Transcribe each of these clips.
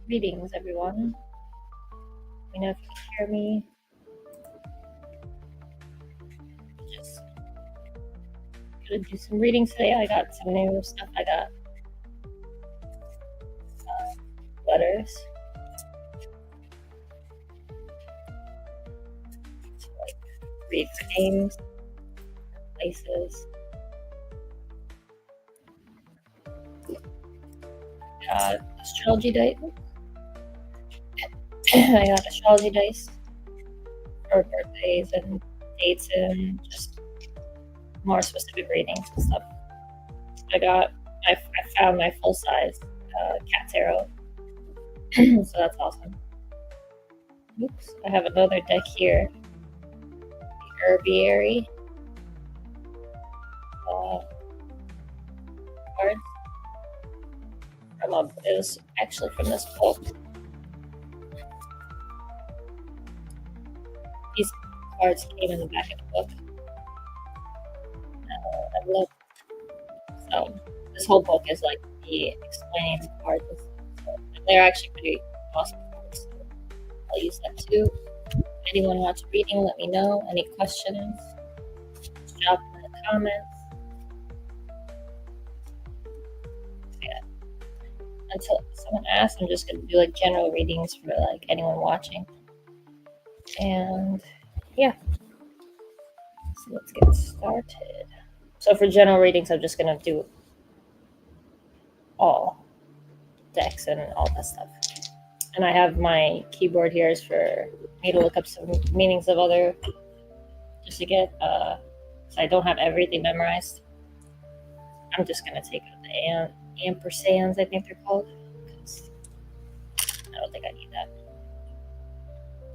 Greetings, everyone. Let me know if you can hear me. Just gonna do some readings today. I got some new stuff. I got letters to like read for names, places. Astrology dice. I got astrology dice for birthdays and dates and just more specific readings and stuff. I found my full size cat tarot, so that's awesome. Oops, I have another deck here, the herbiary cards. It was actually from this book. These cards came in the back of the book. I love so this whole book is like the explaining the cards. So they're actually pretty awesome cards. So I'll use that too. If anyone wants a reading, let me know. Any questions? Just drop them in the comments. Until someone asks, I'm just gonna do like general readings for like anyone watching. And yeah, so let's get started. So for general readings, I'm just gonna do all decks and all that stuff. And I have my keyboard here is for me to look up some meanings of other, just to get, so I don't have everything memorized. I'm just gonna take out the ampersands, I think they're called, because I don't think I need that.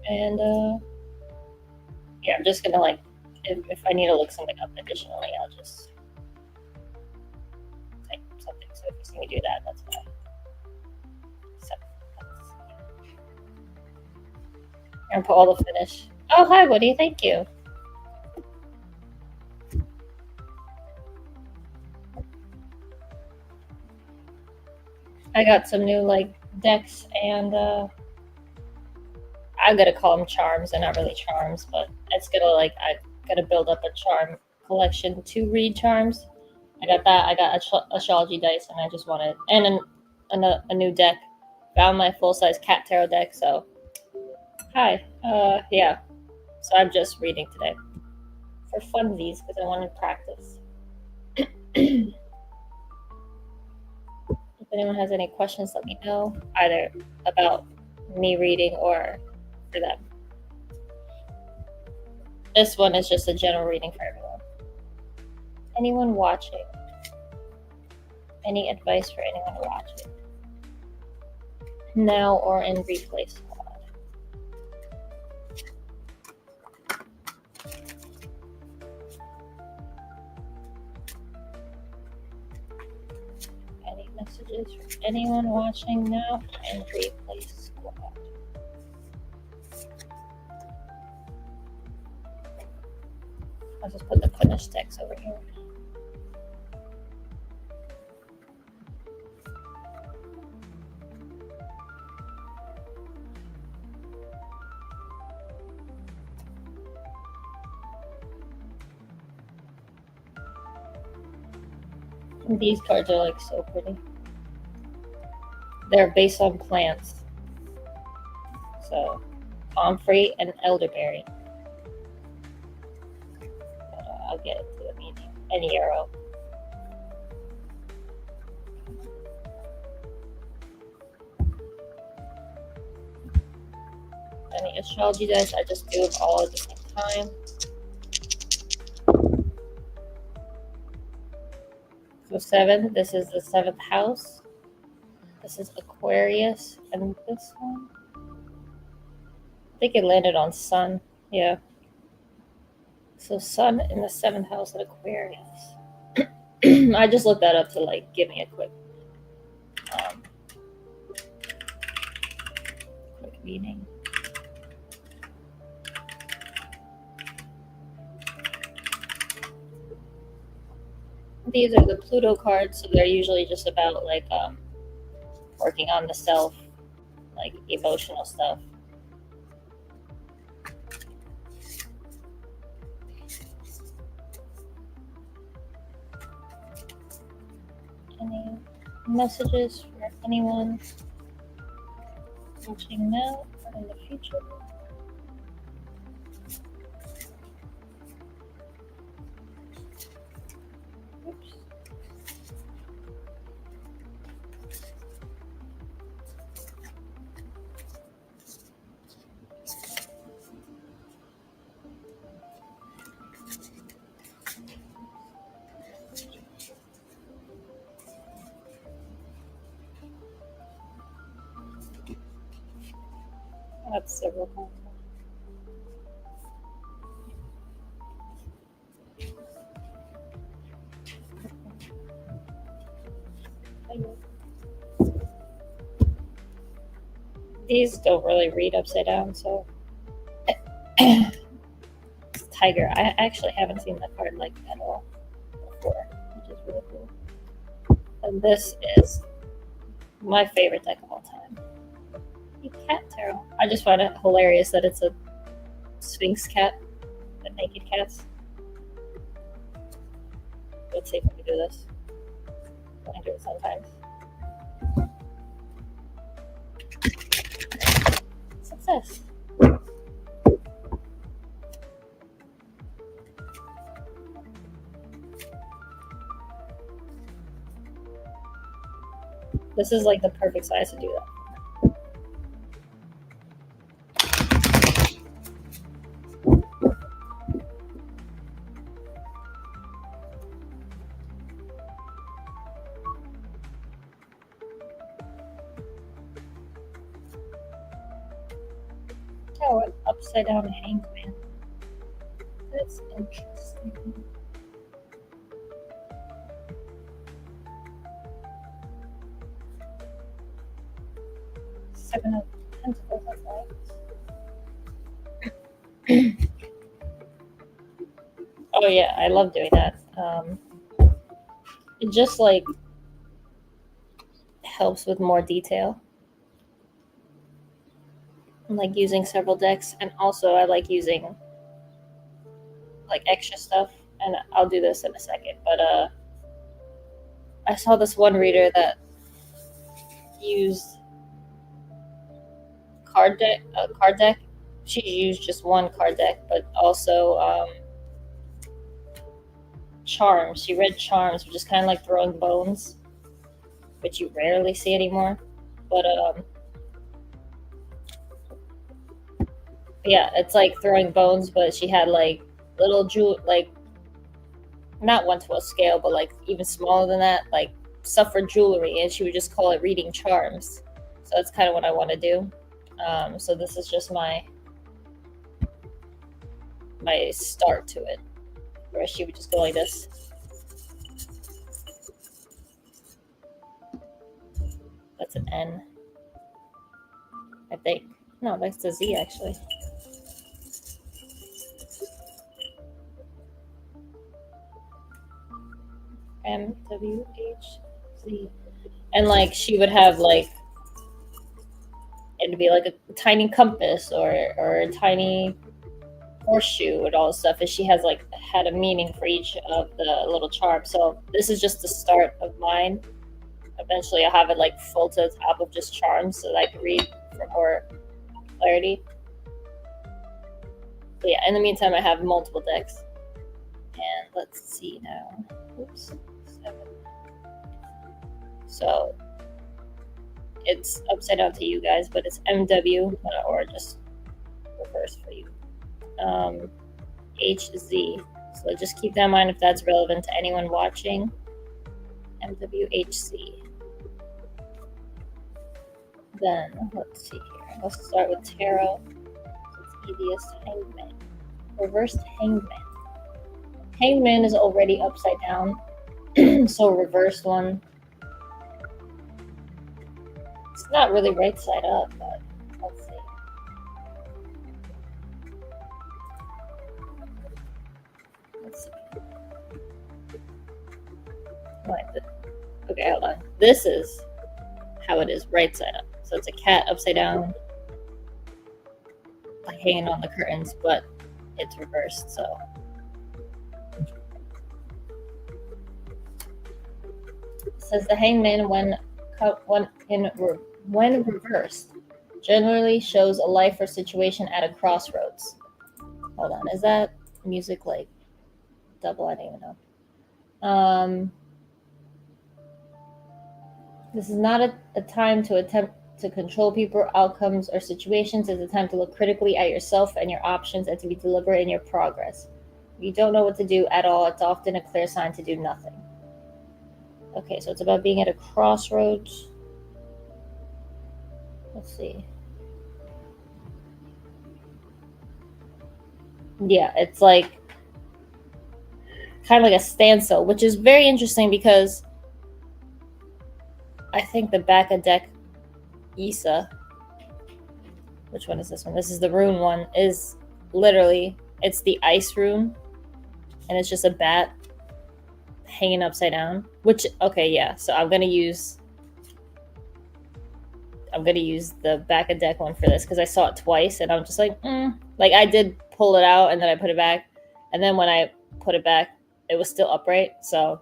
And yeah, I'm just gonna like, if I need to look something up additionally, I'll just type something. So if you see me do that, that's why. So and put all the finish. Oh, hi, Woody. Thank you. I got some new like decks, and I'm gonna call them charms. They're not really charms, but it's gonna like I gotta build up a charm collection to read charms. I got that. I got astrology dice, and I just wanted and a new deck. Found my full size cat tarot deck. So hi. Yeah. So I'm just reading today for funsies because I want to practice. If anyone has any questions, let me know, either about me reading or for them. This one is just a general reading for everyone. Anyone watching? Any advice for anyone watching? Now or in replay squad? Any messages for anyone watching now in replay squad? I'll just put the finished text over here. These cards are like so pretty. They're based on plants. So, comfrey and elderberry. But, I'll get it to the meeting. And yarrow. Any astrology dice, I just do them all at the same time. So 7, this is the 7th house. This is Aquarius, and this one, I think it landed on Sun. Yeah. So Sun in the 7th house at Aquarius. I just looked that up to like give me a quick meaning. These are the Pluto cards, so they're usually just about like working on the self, like emotional stuff. Any messages for anyone watching now or in the future? Oops. That's several cards. These don't really read upside down, so Tiger. I actually haven't seen that card like at all before, which is really cool. And this is my favorite deck of all time. A cat tarot. I just find it hilarious that it's a Sphinx cat, the naked cats. Let's see if we can do this. I do it sometimes. Success. This is like the perfect size to do that. Oh, an upside down hangman. That's interesting. Seven of Pentacles, that's right. Oh yeah, I love doing that. It just like helps with more detail. I like using several decks, and also I like using like extra stuff. And I'll do this in a second, but I saw this one reader that used card deck. She used just one card deck, but also charms. She read charms, which is kind of like throwing bones, which you rarely see anymore. But yeah, it's like throwing bones, but she had like little like not 1/12 scale, but like even smaller than that, like stuff for jewelry, and she would just call it reading charms. So that's kind of what I want to do. So this is just my start to it, where she would just go like this. That's an N, I think. No, that's a Z actually. MWHZ. And like she would have like it'd be like a tiny compass or a tiny horseshoe and all this stuff is she has like had a meaning for each of the little charms. So this is just the start of mine. Eventually I'll have it like full to the top of just charms so that I can read for more clarity. But yeah, in the meantime I have multiple decks. And let's see now. Oops. 7. So it's upside down to you guys, but it's MW or just reverse for you. HZ. So just keep that in mind if that's relevant to anyone watching. MWHC. Then let's see here. Let's start with tarot. It's easiest. Hangman. Reversed Hangman. Hangman is already upside down, so reversed one. It's not really right side up, but let's see. Let's see. Okay, hold on. This is how it is right side up. So it's a cat upside down, like hanging on the curtains, but it's reversed. So it says the Hangman when reversed generally shows a life or situation at a crossroads. Hold on, is that music like double? I don't even know. This is not a time to attempt to control people, outcomes, or situations. It's a time to look critically at yourself and your options and to be deliberate in your progress. If you don't know what to do at all, it's often a clear sign to do nothing. Okay, so it's about being at a crossroads. Let's see. Yeah, it's like kind of like a standstill, which is very interesting because I think the back of deck Issa, which one is this one? This is the rune one, is literally, it's the ice rune, and it's just a bat hanging upside down, which, okay, yeah, so I'm gonna use the back of deck one for this because I saw it twice and I'm just like I did pull it out and then I put it back, and then when I put it back it was still upright, so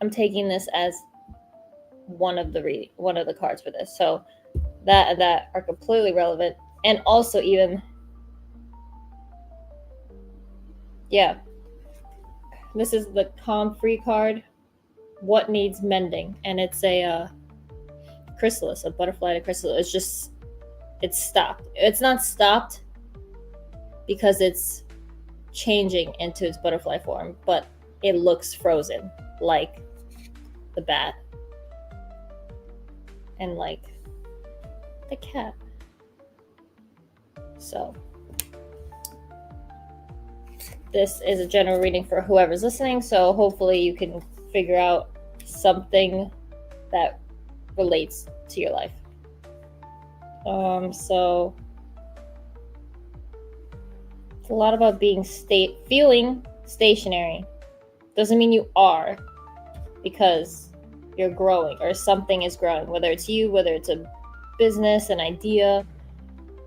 I'm taking this as one of the cards for this. So that and that are completely relevant. And also even, yeah, this is the calm free card, what needs mending, and it's a chrysalis, a butterfly to chrysalis. It's stopped. It's not stopped because it's changing into its butterfly form, but it looks frozen like the bat and like the cat. So this is a general reading for whoever's listening, so hopefully you can figure out something that relates to your life. So it's a lot about feeling stationary. Doesn't mean you are, because you're growing or something is growing, whether it's you, whether it's a business, an idea,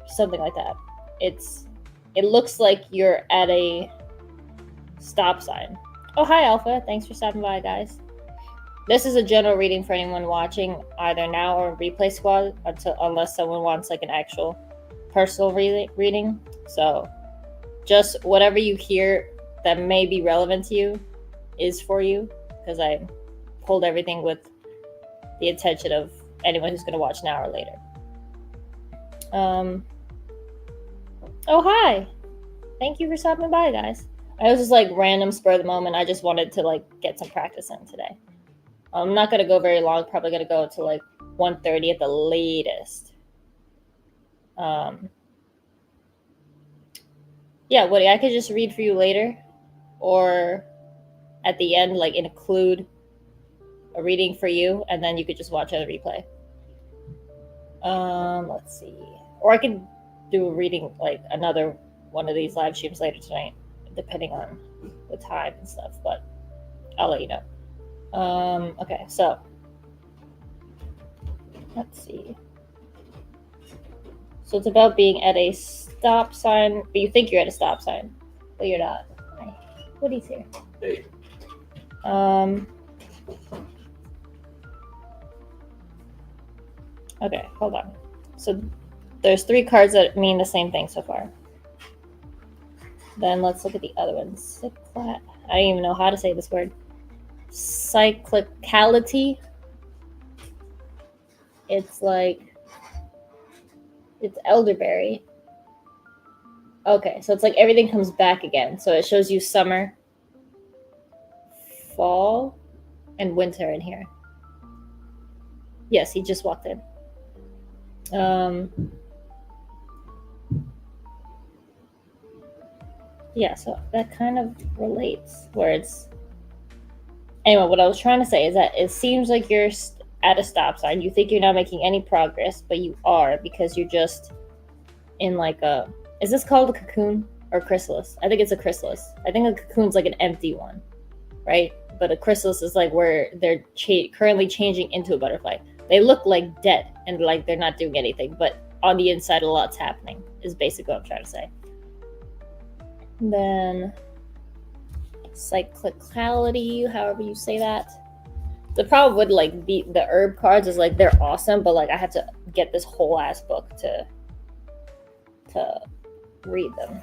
something like that. It looks like you're at a stop sign. Oh, hi Alpha, thanks for stopping by, guys. This is a general reading for anyone watching either now or replay squad, unless someone wants like an actual personal reading. So just whatever you hear that may be relevant to you is for you, because I pulled everything with the intention of anyone who's going to watch now or later. Oh, hi. Thank you for stopping by, guys. I was just like random spur of the moment. I just wanted to like get some practice in today. I'm not going to go very long. Probably going to go to like 1:30 at the latest. Yeah, Woody, I could just read for you later, or at the end, like include a reading for you, and then you could just watch on the replay. Let's see. Or I could do a reading, like another one of these live streams later tonight, depending on the time and stuff, but I'll let you know. Okay, so let's see. So it's about being at a stop sign, but you think you're at a stop sign, but you're not. Hi. Woody's here. Hey. Okay, hold on. So there's 3 cards that mean the same thing so far. Then let's look at the other ones. I don't even know how to say this word. Cyclicality. It's like, it's elderberry. Okay, so it's like everything comes back again. So it shows you summer, fall, and winter in here. Yes, he just walked in. Yeah, so that kind of relates where it's... Anyway, what I was trying to say is that it seems like you're at a stop sign. You think you're not making any progress, but you are, because you're just in like a... Is this called a cocoon or chrysalis? I think it's a chrysalis. I think a cocoon's like an empty one, right? But a chrysalis is like where they're currently changing into a butterfly. They look like dead and like they're not doing anything, but on the inside a lot's happening, is basically what I'm trying to say. And then cyclicality, however you say that. The problem with like the herb cards is like they're awesome, but like I have to get this whole ass book to read them.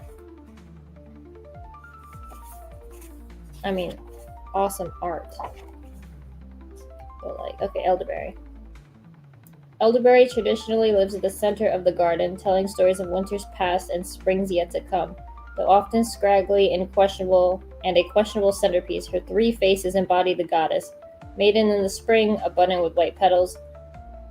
I mean, awesome art. But like, okay, elderberry. Elderberry traditionally lives at the center of the garden, telling stories of winters past and springs yet to come. Though often scraggly and a questionable centerpiece, her 3 faces embody the goddess. Maiden in the spring, abundant with white petals.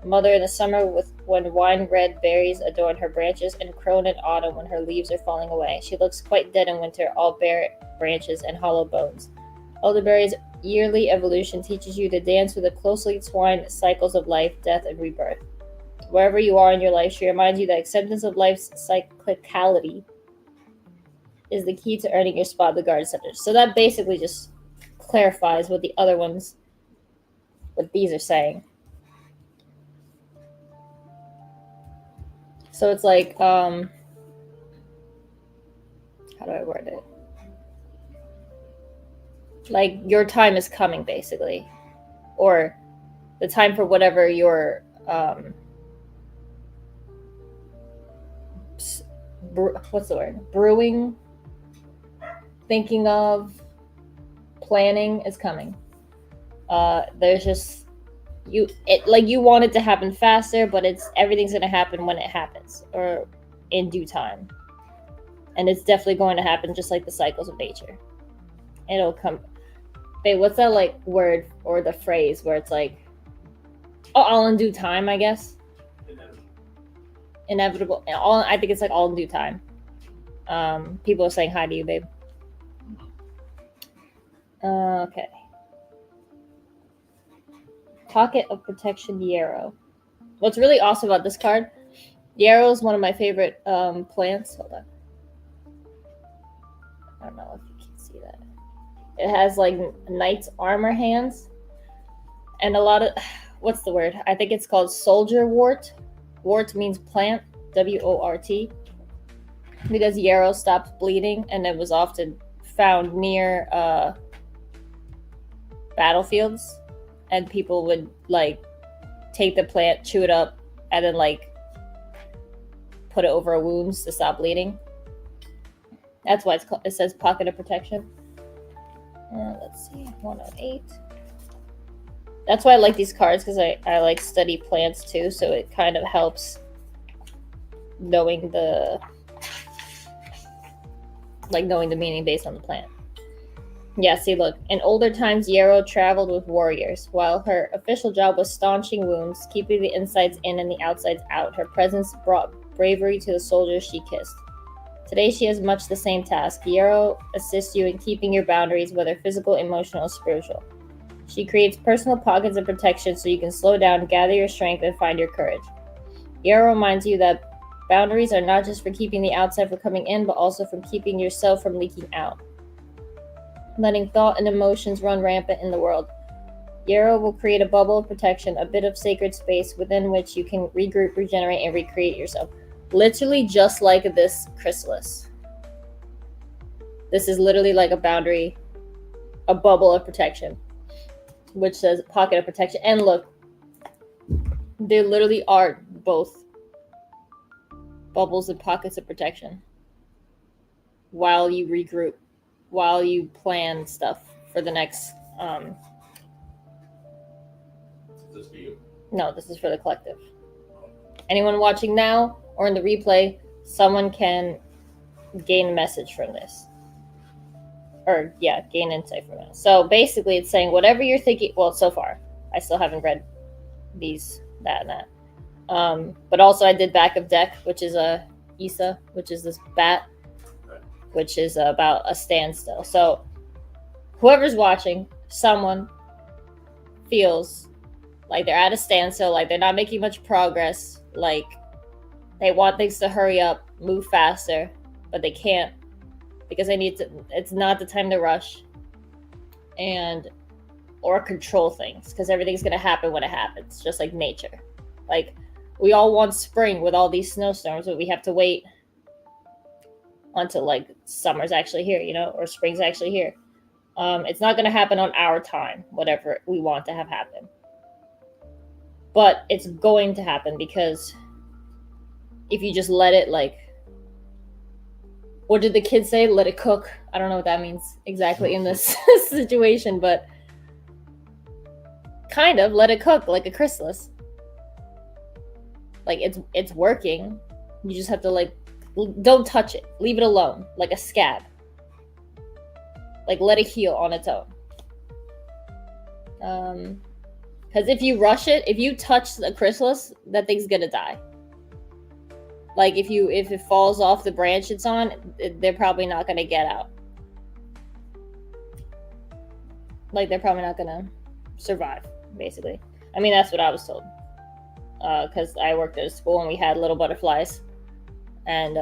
Mother in the summer, when wine-red berries adorn her branches, and crone in autumn when her leaves are falling away. She looks quite dead in winter, all bare branches and hollow bones. Elderberry's yearly evolution teaches you to dance with the closely twined cycles of life, death, and rebirth. Wherever you are in your life, she reminds you that acceptance of life's cyclicality is the key to earning your spot at the garden center. So that basically just clarifies what the other ones, what these are saying. So it's like, how do I word it? Like, your time is coming, basically. Or the time for whatever you're, what's the word? Brewing, thinking of, planning is coming. There's just... you want it to happen faster, but everything's going to happen when it happens, or in due time. And it's definitely going to happen, just like the cycles of nature. It'll come. Wait, what's that like word or the phrase where it's like, oh, all in due time, I guess? Inevitable. I think it's like all in due time. People are saying hi to you, babe. Okay. Pocket of Protection Yarrow. What's really awesome about this card, yarrow is one of my favorite plants. Hold on. I don't know if you can see that. It has like knight's armor hands. And a lot of... What's the word? I think it's called soldier wort. Wort means plant. W-O-R-T. Because yarrow stops bleeding, and it was often found near battlefields. And people would like take the plant, chew it up, and then like put it over wounds to stop bleeding. That's why it says Pocket of Protection. Let's see, 108. That's why I like these cards, because I like study plants too, so it kind of helps knowing the meaning based on the plant. Yeah, see, look. In older times, Yarrow traveled with warriors. While her official job was staunching wounds, keeping the insides in and the outsides out, her presence brought bravery to the soldiers she kissed. Today, she has much the same task. Yarrow assists you in keeping your boundaries, whether physical, emotional, or spiritual. She creates personal pockets of protection so you can slow down, gather your strength, and find your courage. Yarrow reminds you that boundaries are not just for keeping the outside from coming in, but also from keeping yourself from leaking out. Letting thought and emotions run rampant in the world. Yarrow will create a bubble of protection, a bit of sacred space within which you can regroup, regenerate, and recreate yourself. literally just like this chrysalis. This is literally like a boundary, a bubble of protection, which says pocket of protection. And look, they literally are both bubbles and pockets of protection while you regroup, while you plan stuff for the next This for you? No, this is for the collective. Anyone watching now or in the replay, someone can gain a message from this. Or, yeah, gain insight from it. So basically, it's saying whatever you're thinking. Well, so far, I still haven't read these, that, and that. But also, I did back of deck, which is a Issa, which is this bat, which is about a standstill. So, whoever's watching, someone feels like they're at a standstill, like they're not making much progress, like they want things to hurry up, move faster, but they can't because they need to. It's not the time to rush or control things, because everything's going to happen when it happens, just like nature. Like, we all want spring with all these snowstorms, but we have to wait until like summer's actually here, or spring's actually here. It's not going to happen on our time, whatever we want to have happen, but it's going to happen, because if you just let it, like, what did the kids say? Let it cook. I don't know what that means exactly in this situation, but kind of let it cook like a chrysalis. Like, it's working. You just have to, like, don't touch it. Leave it alone, like a scab. Like, let it heal on its own. Because if you rush it, if you touch the chrysalis, that thing's gonna die. Like, if it falls off the branch it's on, they're probably not gonna get out. Like, they're probably not gonna survive, basically. I mean, that's what I was told. Because I worked at a school and we had little butterflies. And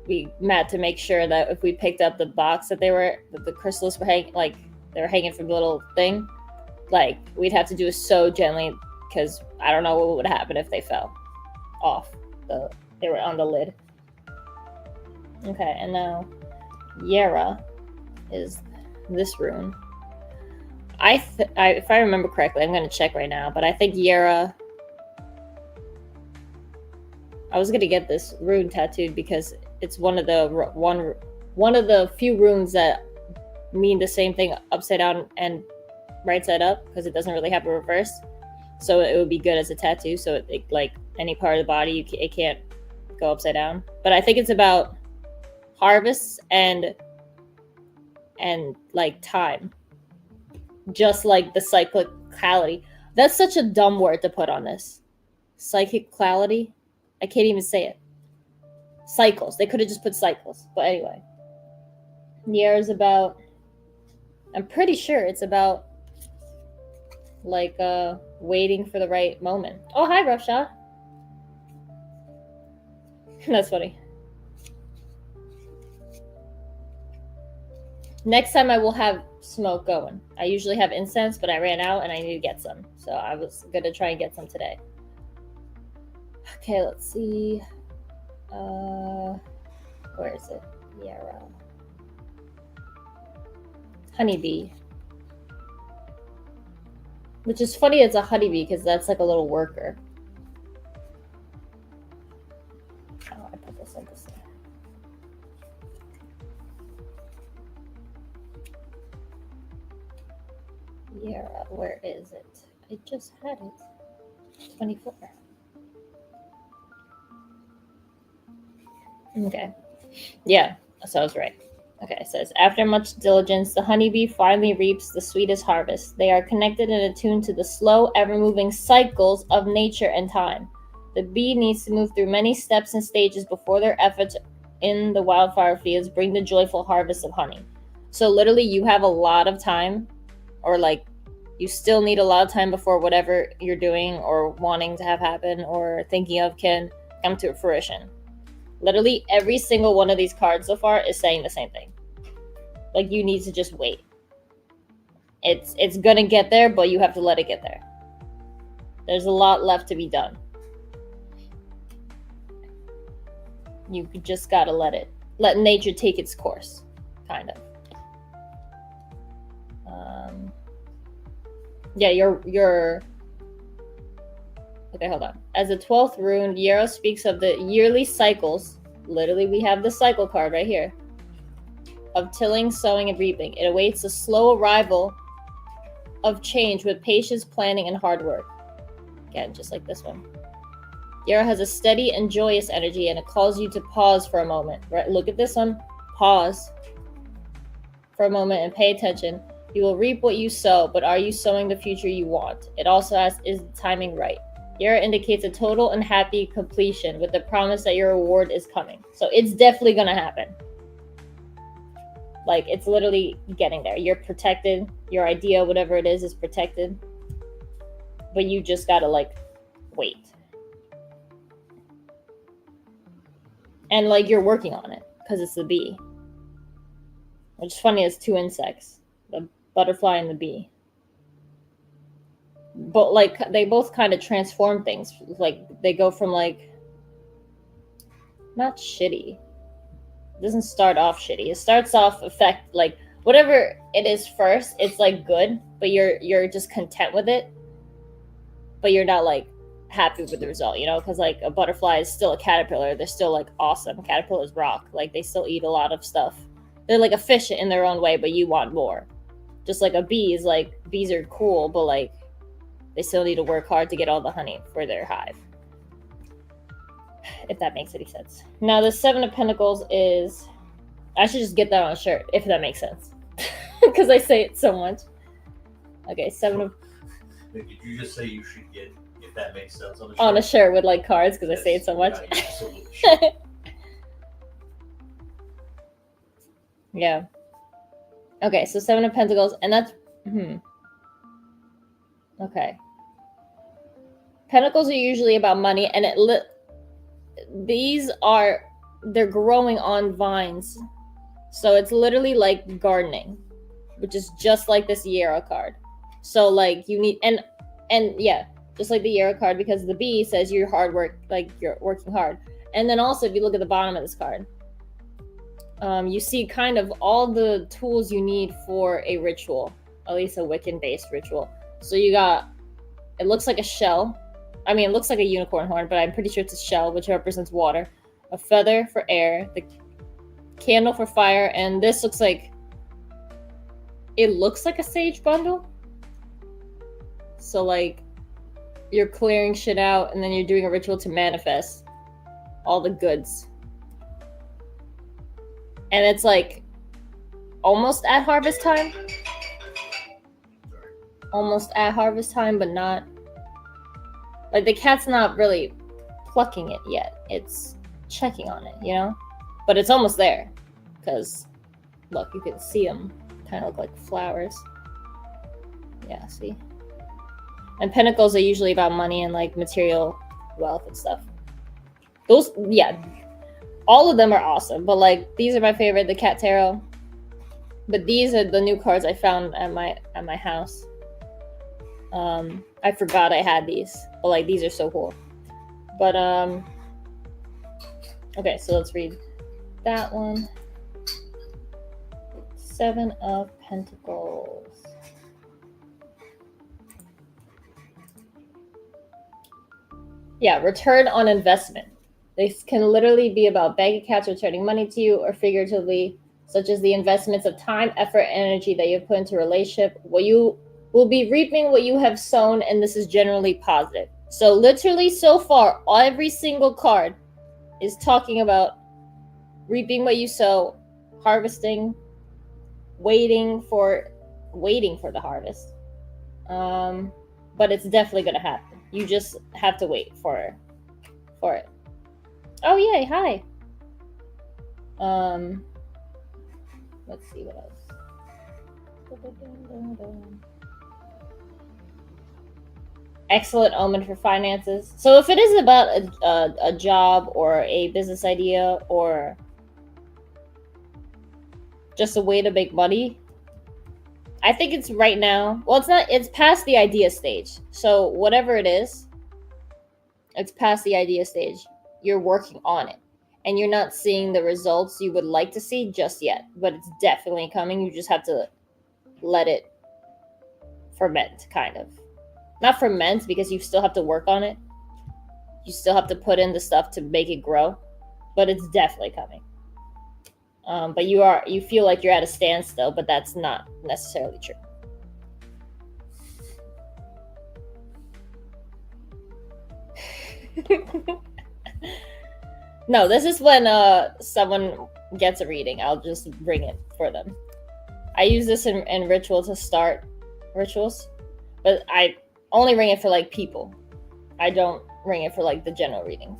we had to make sure that if we picked up the box that the chrysalis were hanging, like, they were hanging from the little thing, like, we'd have to do it so gently, because I don't know what would happen if they fell off. They were on the lid. Okay, and now Yera is this rune. If I remember correctly, I'm going to check right now, but I think Yera... I was going to get this rune tattooed because it's one of the few runes that mean the same thing upside down and right side up, because it doesn't really have a reverse. So it would be good as a tattoo. So it like any part of the body, it can't go upside down. But I think it's about harvests and like time, just like the cyclicality. That's such a dumb word to put on this. Cyclicality. I can't even say it. Cycles. They could have just put cycles. But anyway, Nier is about. I'm pretty sure it's about like waiting for the right moment. Oh, hi, Roughshot. That's funny. Next time I will have smoke going. I usually have incense, but I ran out and I need to get some. So I was going to try and get some today. Okay, let's see. Where is it? Yara. Honeybee. Which is funny, it's a honeybee because that's like a little worker. Oh, I put this on this side. Yara, where is it? I just had it. 24. Okay. Yeah, so I was right. Okay, it says, after much diligence, the honeybee finally reaps the sweetest harvest. They are connected and attuned to the slow, ever-moving cycles of nature and time. The bee needs to move through many steps and stages before their efforts in the wildflower fields bring the joyful harvest of honey. So literally, you have a lot of time, or like, you still need a lot of time before whatever you're doing or wanting to have happen or thinking of can come to fruition. Literally, every single one of these cards so far is saying the same thing. Like, you need to just wait. It's gonna get there, but you have to let it get there. There's a lot left to be done. You just gotta let nature take its course, kind of. Yeah, you're okay, hold on. As the 12th rune, Yarrow speaks of the yearly cycles. Literally, we have the cycle card right here of tilling, sowing, and reaping. It awaits the slow arrival of change with patience, planning, and hard work. Again, just like this one. Yarrow has a steady and joyous energy, and it calls you to pause for a moment. Right? Look at this one. Pause for a moment and pay attention. You will reap what you sow, but are you sowing the future you want? It also asks, is the timing right? Yarrow indicates a total and happy completion with the promise that your reward is coming. So it's definitely going to happen. Like, it's literally getting there. You're protected. Your idea, whatever it is protected. But you just got to, like, wait. And, like, you're working on it because it's the bee. Which is funny, it's two insects. The butterfly and the bee. But, like, they both kind of transform things. Like, they go from, like, not shitty. It doesn't start off shitty. It starts off effect, like, whatever it is first, it's, like, good. But you're just content with it. But you're not, like, happy with the result, you know? Because, like, a butterfly is still a caterpillar. They're still, like, awesome. Caterpillars rock. Like, they still eat a lot of stuff. They're, like, a fish in their own way, but you want more. Just like a bee is, like, bees are cool, but, like, they still need to work hard to get all the honey for their hive. If that makes any sense. Now, the Seven of Pentacles is... I should just get that on a shirt, if that makes sense. Because I say it so much. Okay, Seven of... Did you just say you should get, if that makes sense, on a shirt? On a shirt with, like, cards, because Yes, I say it so much. Yeah, you absolutely should. Yeah. Okay, so Seven of Pentacles, and that's... Okay. Pentacles are usually about money, and they're growing on vines. So it's literally like gardening, which is just like this Yarrow card. So, like, you need, and yeah, just like the Yarrow card, because the bee says you're hard work, like, you're working hard. And then also, if you look at the bottom of this card, you see kind of all the tools you need for a ritual, at least a Wiccan-based ritual. So you got, it looks like a shell. I mean, it looks like a unicorn horn, but I'm pretty sure it's a shell, which represents water. A feather for air, the candle for fire, and this looks like, it looks like a sage bundle. So, like, you're clearing shit out, and then you're doing a ritual to manifest all the goods. And it's, like, almost at harvest time. Almost at harvest time, but not. Like, the cat's not really plucking it yet. It's checking on it, you know? But it's almost there. Because, look, you can see them kind of look like flowers. Yeah, see? And pentacles are usually about money and, like, material wealth and stuff. Those, yeah. All of them are awesome. But, like, these are my favorite, the Cat Tarot. But these are the new cards I found at my house. I forgot I had these. But, like, these are so cool. But, okay, so let's read that one. Seven of Pentacles. Yeah, return on investment. This can literally be about bank accounts returning money to you, or figuratively, such as the investments of time, effort, and energy that you've put into a relationship. What you will be reaping what you have sown, and this is generally positive. So literally, so far, every single card is talking about reaping what you sow, harvesting, waiting for the harvest. But it's definitely gonna happen. You just have to wait for it. Oh yay, hi. Let's see what else. Excellent omen for finances. So if it is about a job or a business idea or just a way to make money, I think it's right now. Well, it's past the idea stage. So whatever it is, it's past the idea stage. You're working on it. and you're not seeing the results you would like to see just yet, but it's definitely coming. You just have to let it ferment, kind of. Not ferment, because you still have to work on it. You still have to put in the stuff to make it grow, but it's definitely coming. But you feel like you're at a standstill, but that's not necessarily true. No, this is when someone gets a reading. I'll just bring it for them. I use this in ritual to start rituals, but I only ring it for like people. I don't ring it for like the general readings.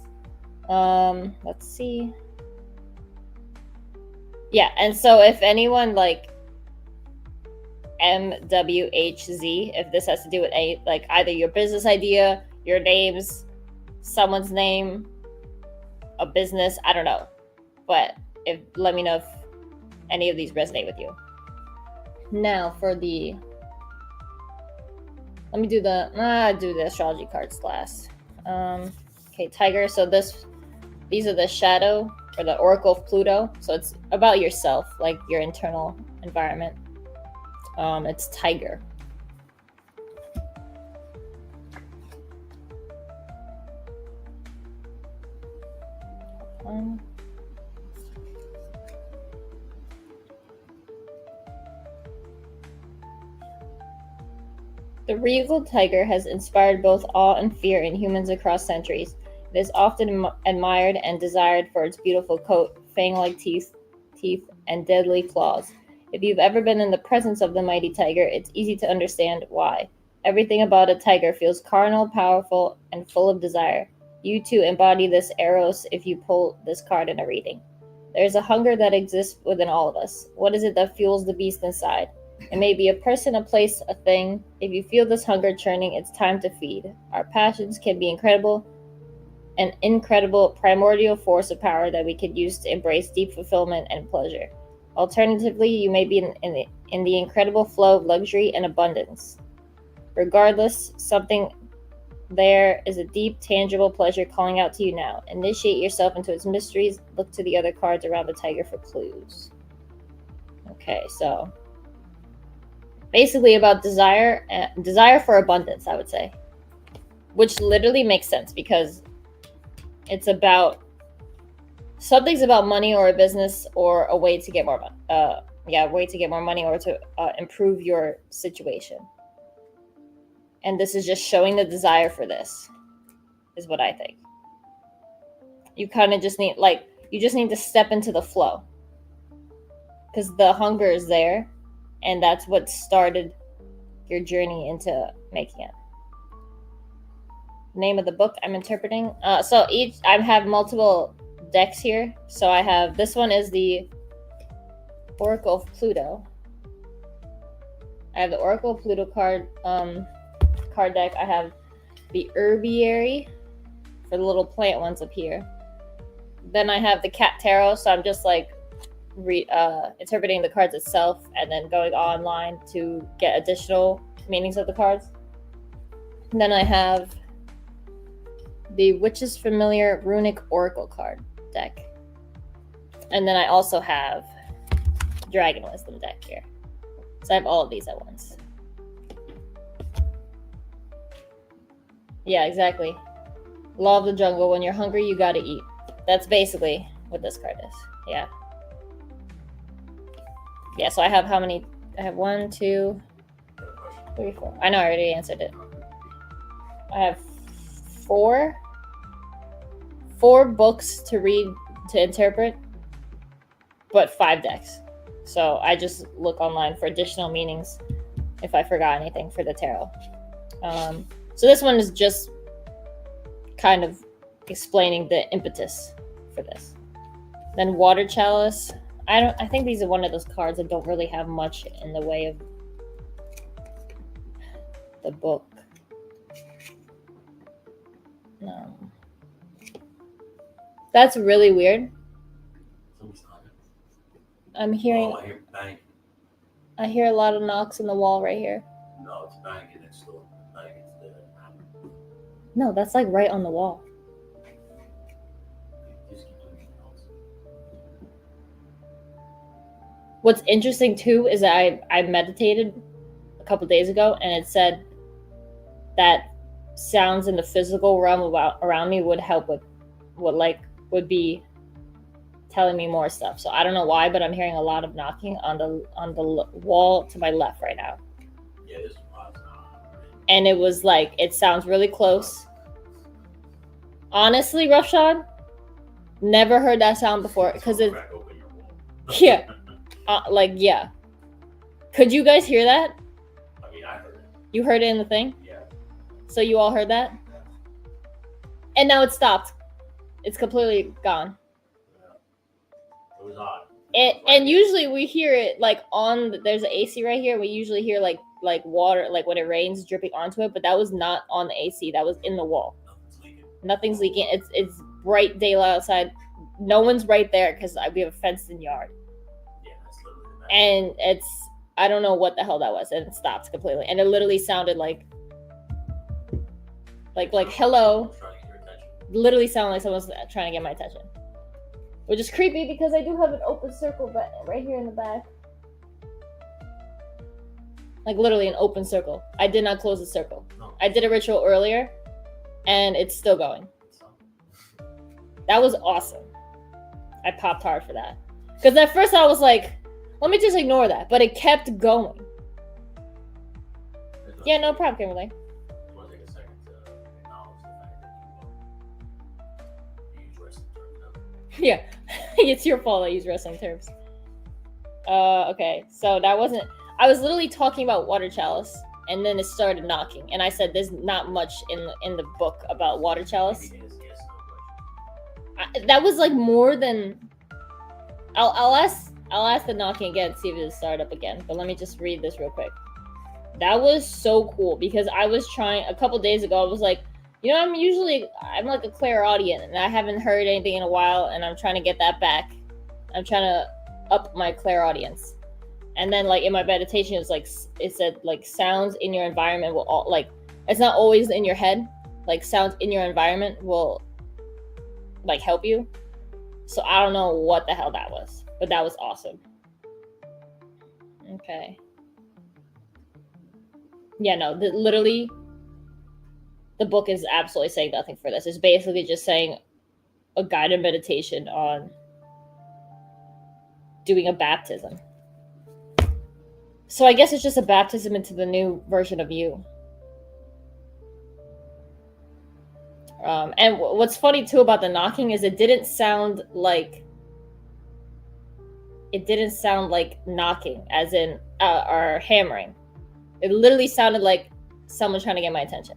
Let's see. Yeah, and so if anyone like MWHZ, if this has to do with like either your business idea, your names, someone's name, a business, I don't know. But let me know if any of these resonate with you. Now for the let me do the astrology cards last. Okay, Tiger. So these are the shadow or the Oracle of Pluto. So it's about yourself, like your internal environment. It's Tiger. The regal tiger has inspired both awe and fear in humans across centuries. It is often admired and desired for its beautiful coat, fang-like teeth, and deadly claws. If you've ever been in the presence of the mighty tiger, it's easy to understand why. Everything about a tiger feels carnal, powerful, and full of desire. You too embody this eros if you pull this card in a reading. There's a hunger that exists within all of us. What is it that fuels the beast inside? It may be a person, a place, a thing. If you feel this hunger churning, it's time to feed. Our passions can be incredible, an incredible primordial force of power that we could use to embrace deep fulfillment and pleasure. Alternatively, you may be in the incredible flow of luxury and abundance. Regardless, something there is a deep, tangible pleasure calling out to you now. Initiate yourself into its mysteries. Look to the other cards around the tiger for clues. Okay, so basically about desire for abundance, I would say, which literally makes sense because it's about something's about money or a business or a way to get more way to get more money or to improve your situation. And this is just showing the desire for this, is what I think. You kind of just need to step into the flow because the hunger is there, and that's what started your journey into making it. Name of the book I'm interpreting. So I have multiple decks here. So I have this one is the Oracle of Pluto. I have the Oracle of Pluto card deck. I have the Herbiary for the little plant ones up here. Then I have the Cat Tarot. So I'm just like interpreting the cards itself and then going online to get additional meanings of the cards. And then I have the Witch's Familiar Runic Oracle card deck. And then I also have Dragon Wisdom deck here. So I have all of these at once. Yeah, exactly. Law of the Jungle. When you're hungry, you gotta eat. That's basically what this card is. Yeah. Yeah, so I have how many? I have 1, 2, 3, 4. I know I already answered it. I have 4 books to read, to interpret, but 5 decks. So I just look online for additional meanings if I forgot anything for the tarot. So this one is just kind of explaining the impetus for this. Then Water Chalice. I think these are one of those cards that don't really have much in the way of the book. No. That's really weird. I'm hearing. Oh, I hear banging. I hear a lot of knocks in the wall right here. No, it's banging. It's still banging. No, that's like right on the wall. Just keep doing something else. What's interesting too is that I meditated a couple days ago, and it said that sounds in the physical realm around me would help with would be telling me more stuff. So I don't know why, but I'm hearing a lot of knocking on the wall to my left right now. Yeah, this was and it was like, it sounds really close. Honestly, Roughshod, never heard that sound before because it's yeah, yeah. Could you guys hear that? I mean, I heard it. You heard it in the thing? Yeah. So you all heard that? Yeah. And now it stopped. It's completely gone. Yeah. It was odd. And usually we hear it like there's an AC right here. We usually hear like water, like when it rains dripping onto it, but that was not on the AC. That was in the wall. Nothing's leaking. It's bright daylight outside. No one's right there because we have a fenced-in yard. Yeah, that's literally that. And I don't know what the hell that was, and it stopped completely. And it literally sounded like hello. Literally sounded like someone's trying to get my attention. Which is creepy because I do have an open circle button right here in the back. Like literally an open circle. I did not close the circle. No. I did a ritual earlier, and it's still going. That was awesome. I popped hard for that. Because at first I was like, let me just ignore that. But it kept going. Yeah, no problem, Kimberly. I want to take a second to acknowledge the fact that you use wrestling terms. Yeah, it's your fault I use wrestling terms. Okay, so that wasn't... I was literally talking about water chalice, and then it started knocking. And I said there's not much in the book about water chalice. That was like more than... I'll ask the knocking again, see if it'll start up again. But let me just read this real quick. That was so cool because I was trying a couple days ago. I was like, you know, I'm like a clairaudient and I haven't heard anything in a while, and I'm trying to get that back. I'm trying to up my clairaudience. And then like in my meditation, it said like sounds in your environment will all like, it's not always in your head. Like sounds in your environment will like help you. So I don't know what the hell that was, but that was awesome. Okay. Yeah, no, literally, the book is absolutely saying nothing for this. It's basically just saying a guided meditation on doing a baptism. So I guess it's just a baptism into the new version of you. And what's funny too about the knocking is it didn't sound like knocking, as in or hammering. It literally sounded like someone trying to get my attention.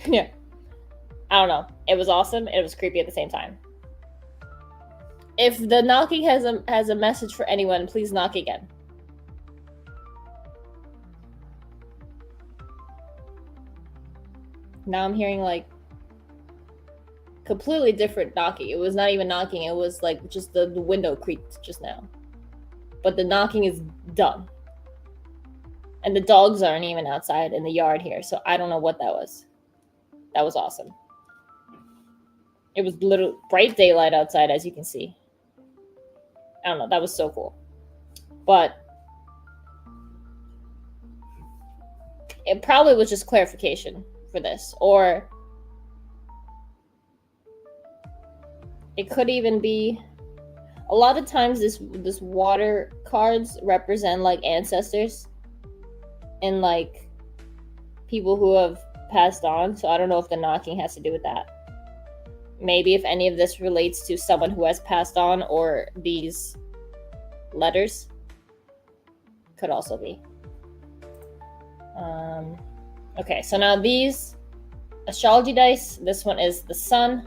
Yeah. I don't know. It was awesome. It was creepy at the same time. If the knocking has a message for anyone, please knock again. Now I'm hearing like completely different knocking. It was not even knocking. It was like just the window creaked just now. But the knocking is done. And the dogs aren't even outside in the yard here. So I don't know what that was. That was awesome. It was literally bright daylight outside, as you can see. I don't know. That was so cool. But it probably was just clarification for this. Or it could even be... A lot of times this water cards represent like ancestors and like people who have passed on. So I don't know if the knocking has to do with that. Maybe if any of this relates to someone who has passed on, or these letters could also be. Okay, so now these astrology dice, this one is the sun.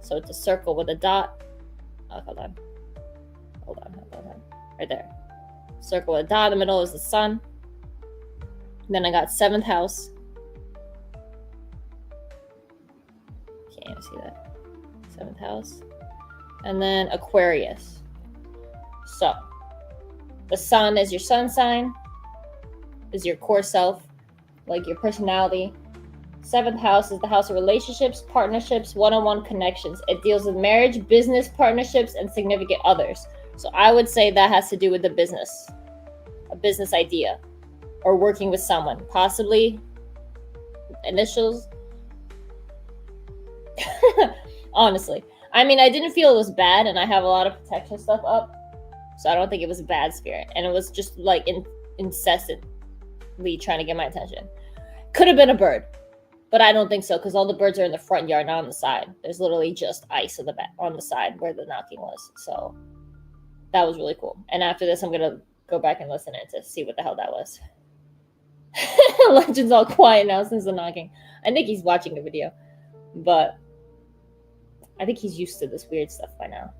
So it's a circle with a dot. Oh, hold on. Right there. Circle with a dot in the middle is the sun. Then I got 7th house. Can't even see that. 7th house. And then Aquarius. So, the sun is your sun sign. Is your core self. Like your personality. 7th house is the house of relationships, partnerships, one-on-one connections. It deals with marriage, business partnerships, and significant others. So I would say that has to do with a business idea, or working with someone, possibly initials. Honestly, I mean, I didn't feel it was bad, and I have a lot of protection stuff up, so I don't think it was a bad spirit, and it was just like incessantly trying to get my attention. Could have been a bird, but I don't think so, because all the birds are in the front yard, not on the side. There's literally just ice on the side where the knocking was. So that was really cool. And after this, I'm gonna go back and listen to see what the hell that was. Legend's all quiet now since the knocking. I think he's watching the video, but I think he's used to this weird stuff by now.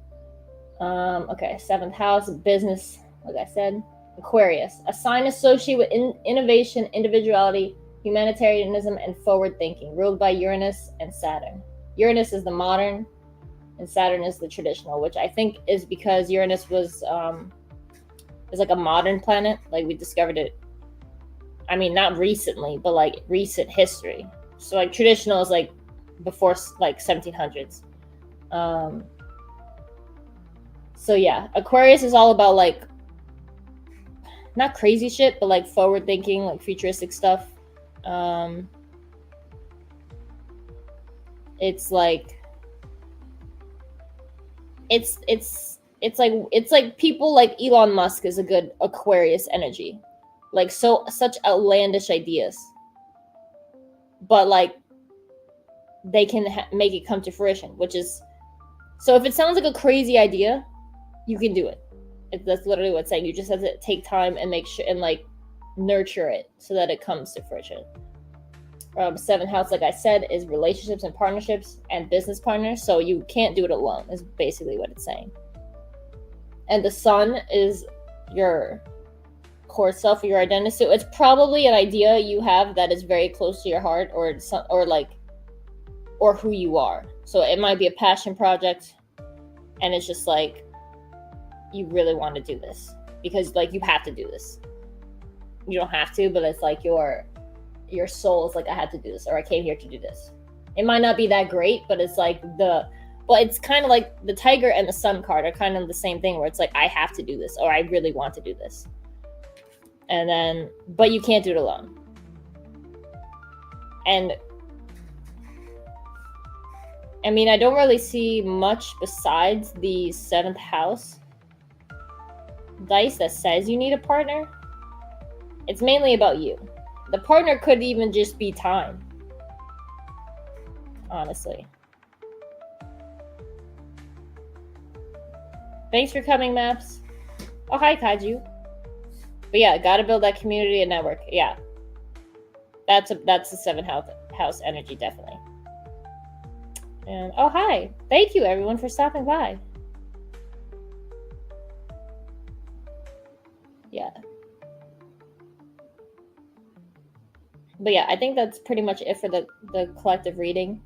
Okay, 7th house, business, like I said. Aquarius, a sign associated with innovation, individuality, humanitarianism, and forward thinking, ruled by Uranus and Saturn. Uranus is the modern, and Saturn is the traditional, which I think is because Uranus was is like a modern planet. Like, we discovered it, I mean, not recently, but like recent history. So like traditional is like before like 1700s. So yeah, Aquarius is all about like not crazy shit, but like forward thinking, like futuristic stuff. It's like it's like people like Elon Musk is a good Aquarius energy, like such outlandish ideas, but like they can make it come to fruition, which is, so if it sounds like a crazy idea, you can do it. That's literally what it's saying. You just have to take time and make sure and like nurture it so that it comes to fruition. 7th house, like I said, is relationships and partnerships and business partners. So you can't do it alone, is basically what it's saying. And the sun is your core self, your identity. So it's probably an idea you have that is very close to your heart, or who you are. So it might be a passion project, and it's just like you really want to do this because like you have to do this. You don't have to, but it's like your soul is like, I had to do this, or I came here to do this. It might not be that great, but it's like it's kind of like the tiger and the sun card are kind of the same thing, where it's like, I have to do this, or I really want to do this. And then, but you can't do it alone. And I mean, I don't really see much besides the 7th house dice that says you need a partner. It's mainly about you. The partner could even just be time, honestly. Thanks for coming, Maps. Oh, hi, Kaiju. But yeah, gotta build that community and network. Yeah. That's the 7th house energy, definitely. And oh, hi. Thank you, everyone, for stopping by. Yeah. But yeah, I think that's pretty much it for the collective reading.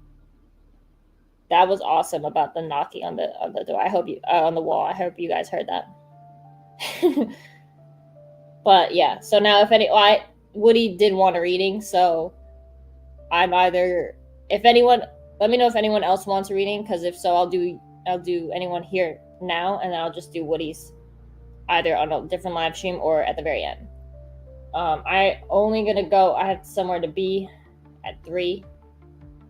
That was awesome about the knocking on the door. I hope you on the wall. I hope you guys heard that. But yeah, so now Woody did want a reading, so I'm either, if anyone, let me know if anyone else wants a reading, because if so, I'll do anyone here now, and then I'll just do Woody's either on a different live stream or at the very end. I have somewhere to be at 3,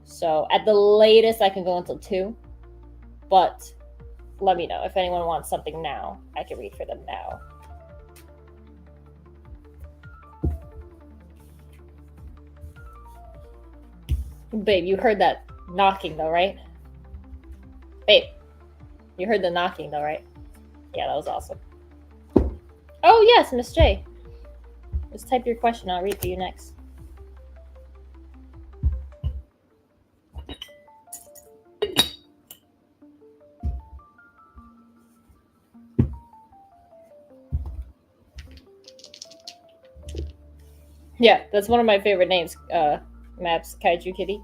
so at the latest I can go until 2, but let me know if anyone wants something now. I can read for them now. Babe, you heard that knocking though, right? Babe, you heard the knocking though, right? Yeah, that was awesome. Oh yes, Miss J. Just type your question. I'll read for you next. Yeah, that's one of my favorite names. Maps, Kaiju Kitty.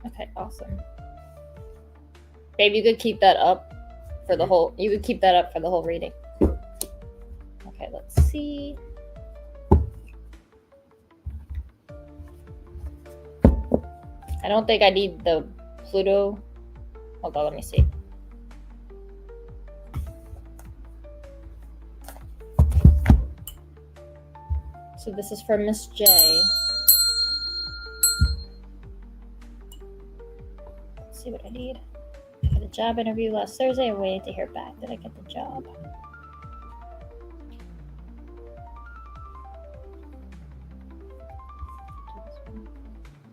Okay, awesome. Babe, you could keep that up for the whole. You could keep that up for the whole reading. Okay, let's see. I don't think I need the Pluto. Hold on, let me see. So this is for Miss J. Let's see what I need. I had a job interview last Thursday. I'm waiting to hear back. Did I get the job?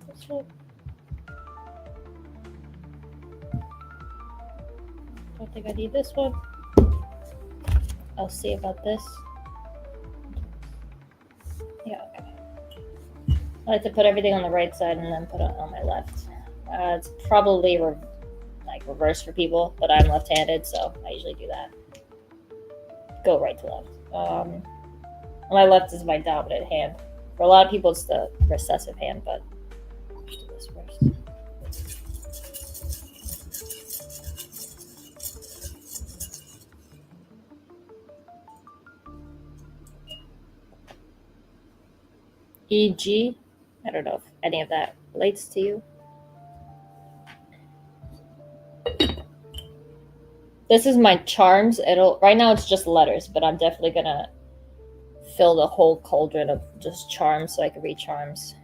This one. Don't think I need this one. I'll see about this. Yeah, okay. I like to put everything on the right side and then put it on my left. It's probably reverse for people, but I'm left-handed, so I usually do that. Go right to left. My left is my dominant hand. For a lot of people, it's the recessive hand, but I'll do this first. E.g. I don't know if any of that relates to you. This is my charms. Right now it's just letters, but I'm definitely gonna fill the whole cauldron of just charms so I can read charms.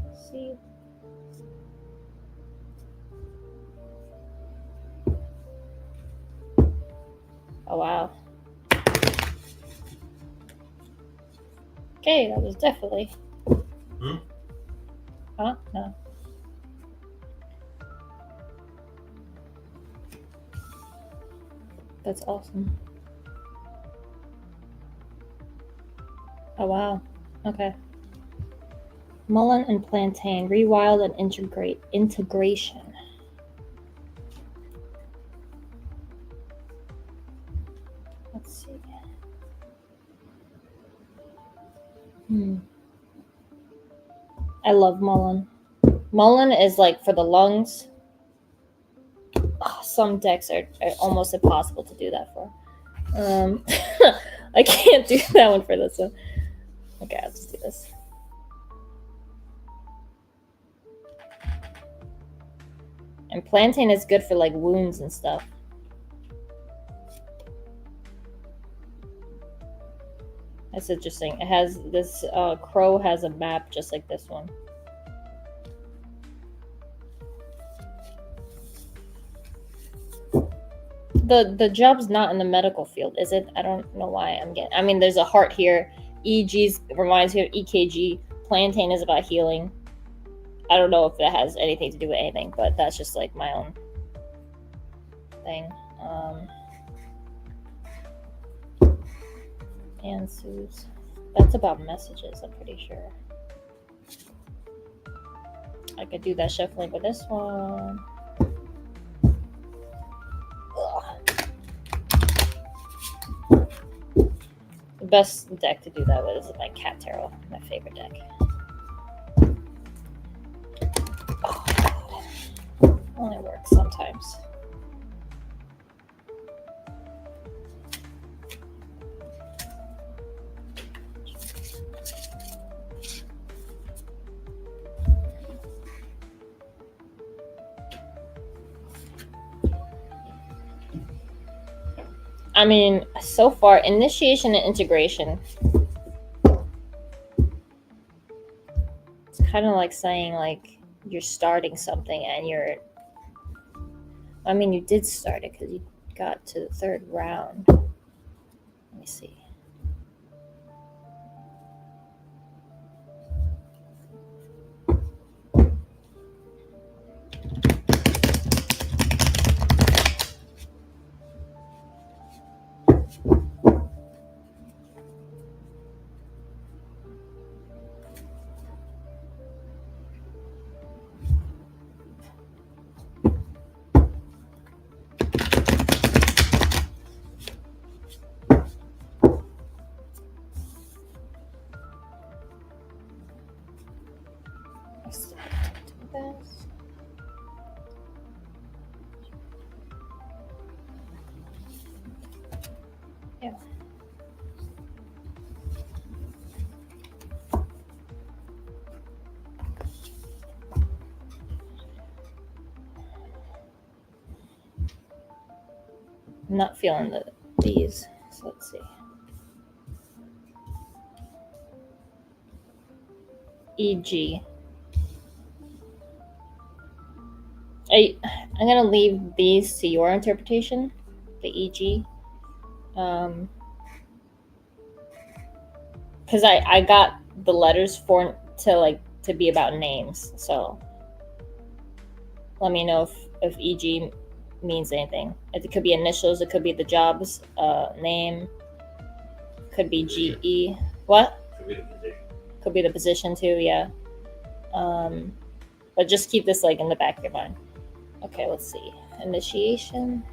Let's see. Oh wow. Okay, that was definitely. Huh? No. That's awesome. Oh wow. Okay. Mullein and plantain, rewild and integration. Let's see. I love mullein. Mullein is like for the lungs. Oh, some decks are almost impossible to do that for. I can't do that one for this one. Okay, I'll just do this. And plantain is good for like wounds and stuff. That's interesting. It has this crow has a map just like this one. The job's not in the medical field, is it? I don't know why I'm getting. I mean, there's a heart here. EG's reminds me of EKG. Plantain is about healing. I don't know if that has anything to do with anything, but that's just like my own thing. And Sue's. That's about messages, I'm pretty sure. I could do that shuffling with this one. The best deck to do that with is my Cat Tarot, my favorite deck. Oh, God. Only works sometimes. I mean, so far, initiation and integration. It's kind of like saying, like, you're starting something and you're... I mean, you did start it because you got to the third round. Let me see. I'm not feeling these. So let's see. E.g. I'm gonna leave these to your interpretation. The E.g. Because I got the letters to be about names. So let me know if E.g. means anything. It could be initials. It could be the job's name. Could be GE. What? Could be the position. Could be the position too. Yeah. But just keep this like in the back of your mind. Okay, let's see. Initiation.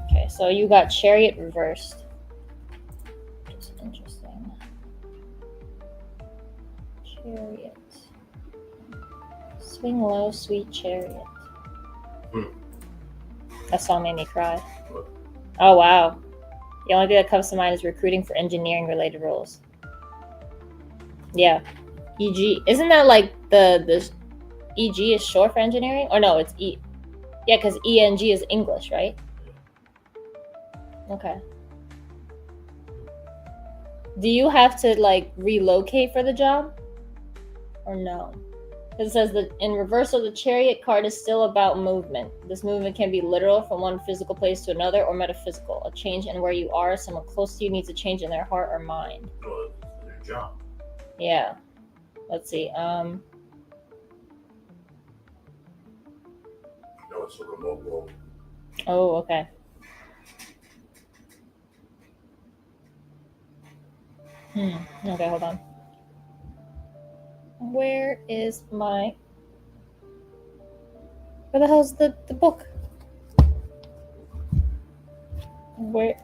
Okay, so you got Chariot reversed. It's interesting. Chariot. Swing low, sweet chariot. That song made me cry. What? Oh wow. The only thing that comes to mind is recruiting for engineering related roles. Yeah. EG. Isn't that like the EG is short for engineering? Or no, it's E. Yeah, because ENG is English, right? Okay. Do you have to like relocate for the job? Or no? Because it says that in reversal, the chariot card is still about movement. This movement can be literal from one physical place to another or metaphysical. A change in where you are, someone close to you needs a change in their heart or mind. Well, it's their job. Yeah. Let's see. No, it's a remote role. Oh, okay. Okay, hold on. Where the hell's the book? Where?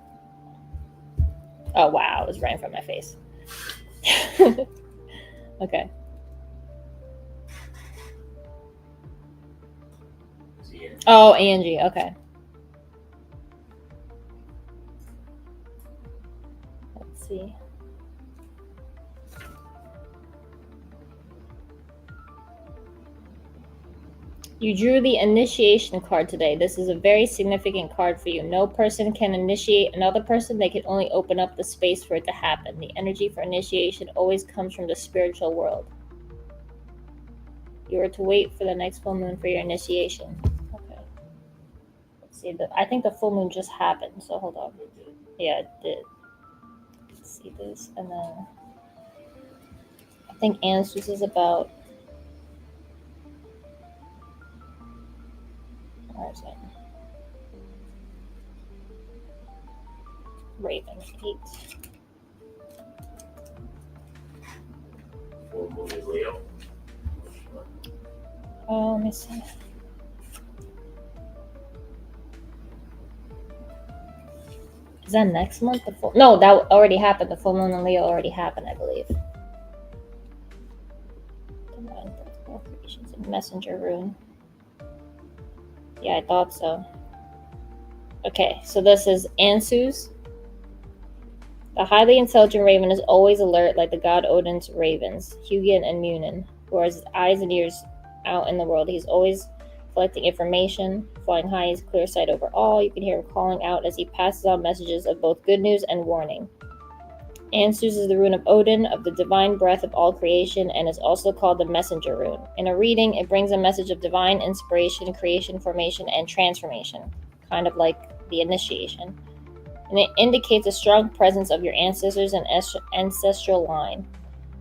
Oh, wow. It was right in front of my face. Okay. Oh, Angie. Okay. Let's see. You drew the initiation card today. This is a very significant card for you. No person can initiate another person. They can only open up the space for it to happen. The energy for initiation always comes from the spiritual world. You are to wait for the next full moon for your initiation. Okay. Let's see. I think the full moon just happened, so hold on. Yeah, it did. Let's see this, and then I think Answers is about. Where is it? Raven 8. Full moon in Leo. Oh, let me see. Is that next month? No, that already happened. The full moon in Leo already happened, I believe. Divine birth, creations, and messenger rune. Yeah, I thought so. Okay, so this is Ansus. The highly intelligent raven is always alert like the god Odin's ravens, Hugin and Munin, who are his eyes and ears out in the world. He's always collecting information, flying high, he's clear sight over all. You can hear him calling out as he passes on messages of both good news and warning. Ansus is the rune of Odin, of the divine breath of all creation, and is also called the messenger rune. In a reading, it brings a message of divine inspiration, creation, formation, and transformation, kind of like the initiation. And it indicates a strong presence of your ancestors and ancestral line.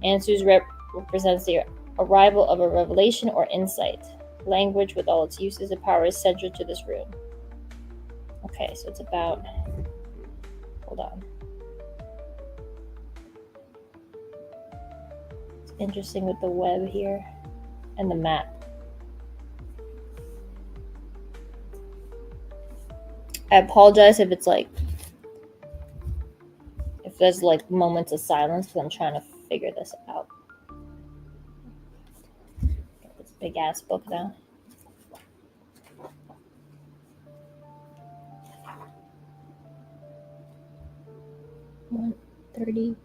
Ansus represents the arrival of a revelation or insight. Language, with all its uses and power, is central to this rune. Okay, so it's about. Hold on. It's interesting with the web here and the map. I apologize if it's like. If there's like moments of silence because I'm trying to figure this out. Get this big ass book now. $132.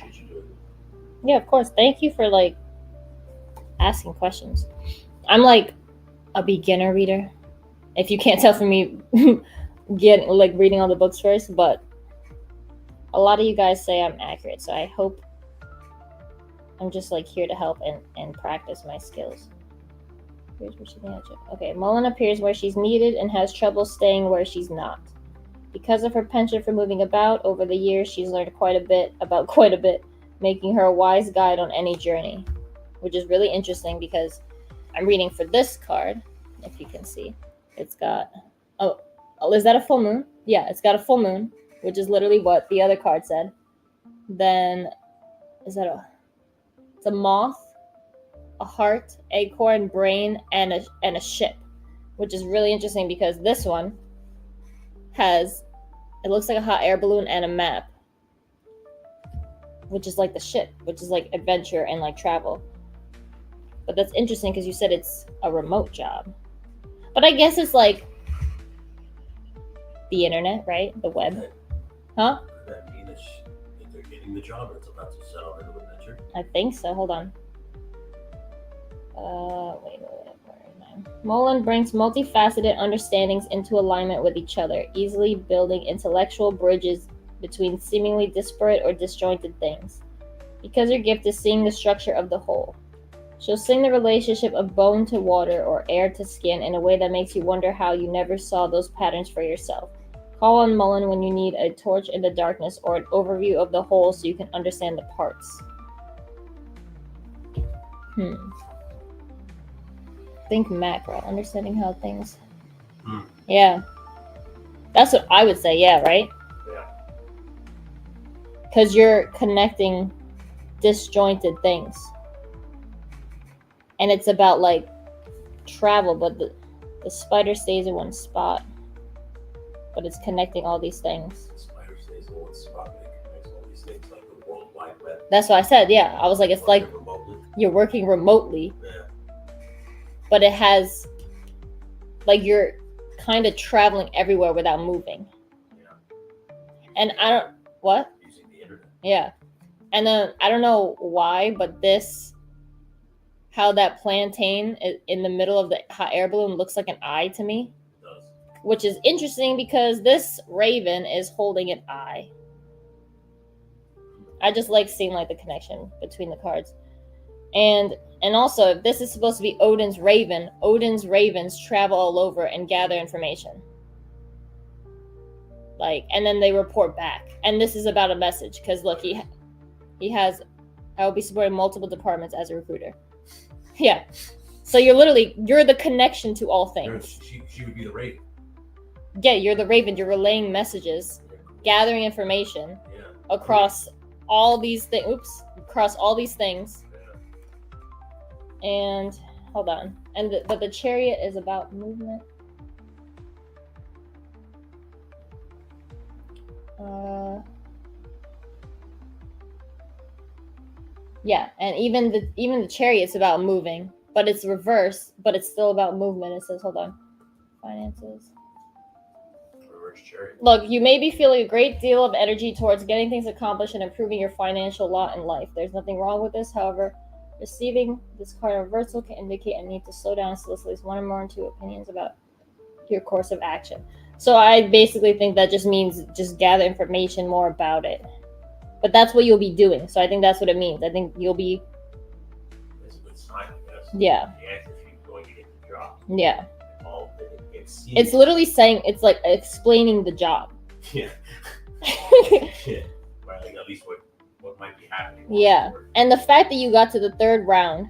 appreciate you doing it. Yeah, of course. Thank you for like asking questions. I'm like a beginner reader. If you can't tell from me reading all the books first, but a lot of you guys say I'm accurate, so I hope I'm just like here to help and practice my skills. Here's where she's not. Okay, Mullen appears where she's needed and has trouble staying where she's not. Because of her penchant for moving about, over the years she's learned quite a bit, making her a wise guide on any journey. Which is really interesting because I'm reading for this card, if you can see. It's got is that a full moon? Yeah, it's got a full moon, which is literally what the other card said. Then it's a moth, a heart, acorn, brain, and a ship, which is really interesting because this one it looks like a hot air balloon and a map, which is like the ship, which is like adventure and like travel. But that's interesting because you said it's a remote job. But I guess it's like the internet, right? The web. Huh? Could that mean that they're getting the job or it's about to settle into adventure? I think so. Hold on. Wait. Where am I? Mullen brings multifaceted understandings into alignment with each other, easily building intellectual bridges between seemingly disparate or disjointed things. Because her gift is seeing the structure of the whole. She'll sing the relationship of bone to water or air to skin in a way that makes you wonder how you never saw those patterns for yourself. Call on Mullen when you need a torch in the darkness or an overview of the whole so you can understand the parts. Think macro, understanding how things... Yeah. That's what I would say, yeah, right? Yeah. Because you're connecting disjointed things. And it's about like travel, but the spider stays in one spot. But it's connecting all these things. The spider stays in one spot and it connects all these things like the World Wide Web. That's what I said, yeah. I was like, it's like you're working remotely. Yeah. But it has, like, you're kind of traveling everywhere without moving. Yeah. And I don't, what? Using the internet. Yeah. And then, I don't know why, but how that plantain in the middle of the hot air balloon looks like an eye to me. It does. Which is interesting because this raven is holding an eye. I just like seeing like the connection between the cards. And also, if this is supposed to be Odin's raven, Odin's ravens travel all over and gather information. Like, and then they report back. And this is about a message because look, he has, I will be supporting multiple departments as a recruiter. Yeah. So you're the connection to all things. She would be the raven. Yeah, you're the raven. You're relaying messages, gathering information across all these things. Across all these things. And hold on. But the chariot is about movement. Yeah, and even the chariot's about moving, but it's reverse, but it's still about movement. It says, hold on. Finances. Reverse chariot. Look, you may be feeling a great deal of energy towards getting things accomplished and improving your financial lot in life. There's nothing wrong with this, however. Receiving this card in reversal can indicate a need to slow down and solicit at least one or more into opinions about your course of action. So I basically think that just means just gather information more about it. But that's what you'll be doing. So I think that's what it means. I think you'll be... It's a good sign, I guess. Yeah. The answer if you're going to get the job. Yeah. It's literally saying, it's like explaining the job. Yeah. Yeah. Well, like at least what might be happening. Yeah. And the fact that you got to the third round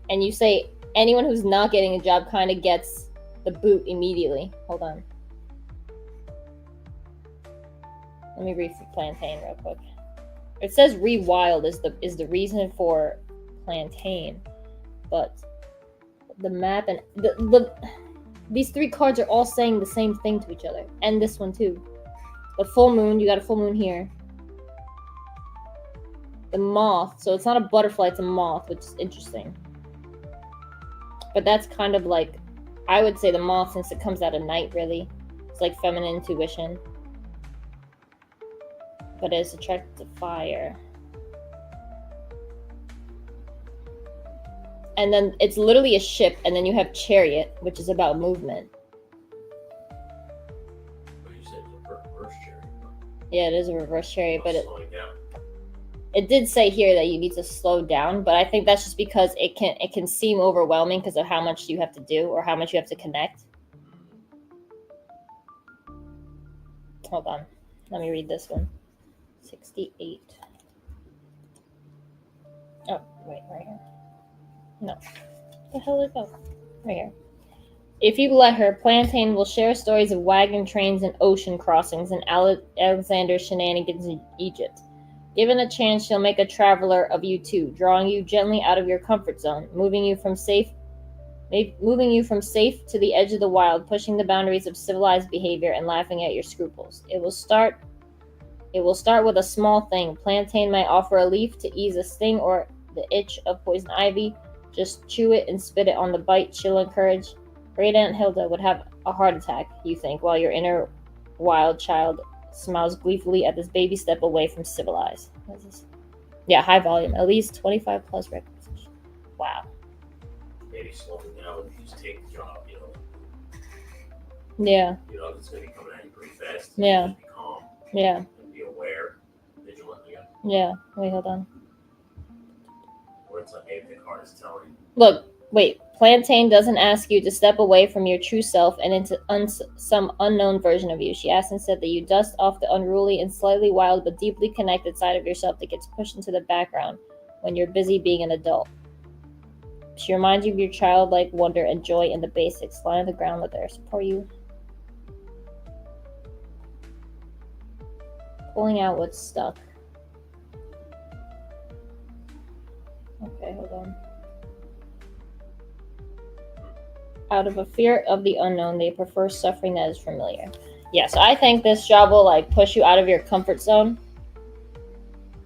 and you say anyone who's not getting a job kind of gets the boot immediately. Hold on. Let me read plantain real quick. It says rewild is the reason for plantain, but the map and these three cards are all saying the same thing to each other, and this one too. The full moon, you got a full moon here. The moth, so it's not a butterfly, it's a moth, which is interesting. But that's kind of like, I would say the moth, since it comes out at night, really. It's like feminine intuition. but it's attracted to fire. And then it's literally a ship, and then you have chariot, which is about movement. But you said it's a reverse chariot. Yeah, it is a reverse chariot, but slowing down. it did say here that you need to slow down, but I think that's just because it can seem overwhelming because of how much you have to do or how much you have to connect. Hold on. Let me read this one. 68. Oh, wait, right here. No. Where the hell did it go? Right here. If you let her, Plantain will share stories of wagon trains and ocean crossings and Alexander's shenanigans in Egypt. Given a chance, she'll make a traveler of you too, drawing you gently out of your comfort zone, moving you from safe to the edge of the wild, pushing the boundaries of civilized behavior and laughing at your scruples. It will start with a small thing. Plantain might offer a leaf to ease a sting or the itch of poison ivy. Just chew it and spit it on the bite, she'll encourage. Great Aunt Hilda would have a heart attack, you think, while your inner wild child smiles gleefully at this baby step away from civilized. What is this? Yeah, high volume. At least 25 plus requisition. Wow. Maybe slowing down if you just take the job, Yeah. It's going to be coming at you pretty fast. Yeah. Just be calm. Yeah. And be aware, vigilant again. Yeah. Wait, hold on. Or it's like, hey, the card is telling. Look, wait. Plantain doesn't ask you to step away from your true self and into some unknown version of you. She asks instead that you dust off the unruly and slightly wild but deeply connected side of yourself that gets pushed into the background when you're busy being an adult. She reminds you of your childlike wonder and joy in the basics. Lie on the ground, let her support you. Pulling out what's stuck. Okay, hold on. Out of a fear of the unknown, they prefer suffering that is familiar. Yeah, so I think this job will push you out of your comfort zone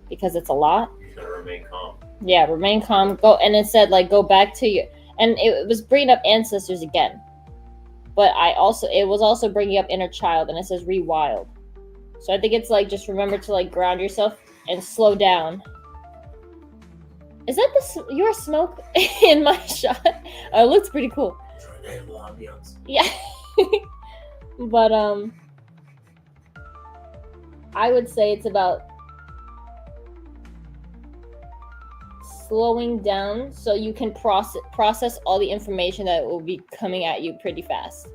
because it's a lot. You gotta remain calm. Yeah, remain calm. Go, and it said go back to your, and it was bringing up ancestors again, but it was also bringing up inner child, and it says rewild. So I think it's just remember to ground yourself and slow down. Is that your smoke in my shot? It looks pretty cool. Yeah. But I would say it's about slowing down so you can process all the information that will be coming at you pretty fast.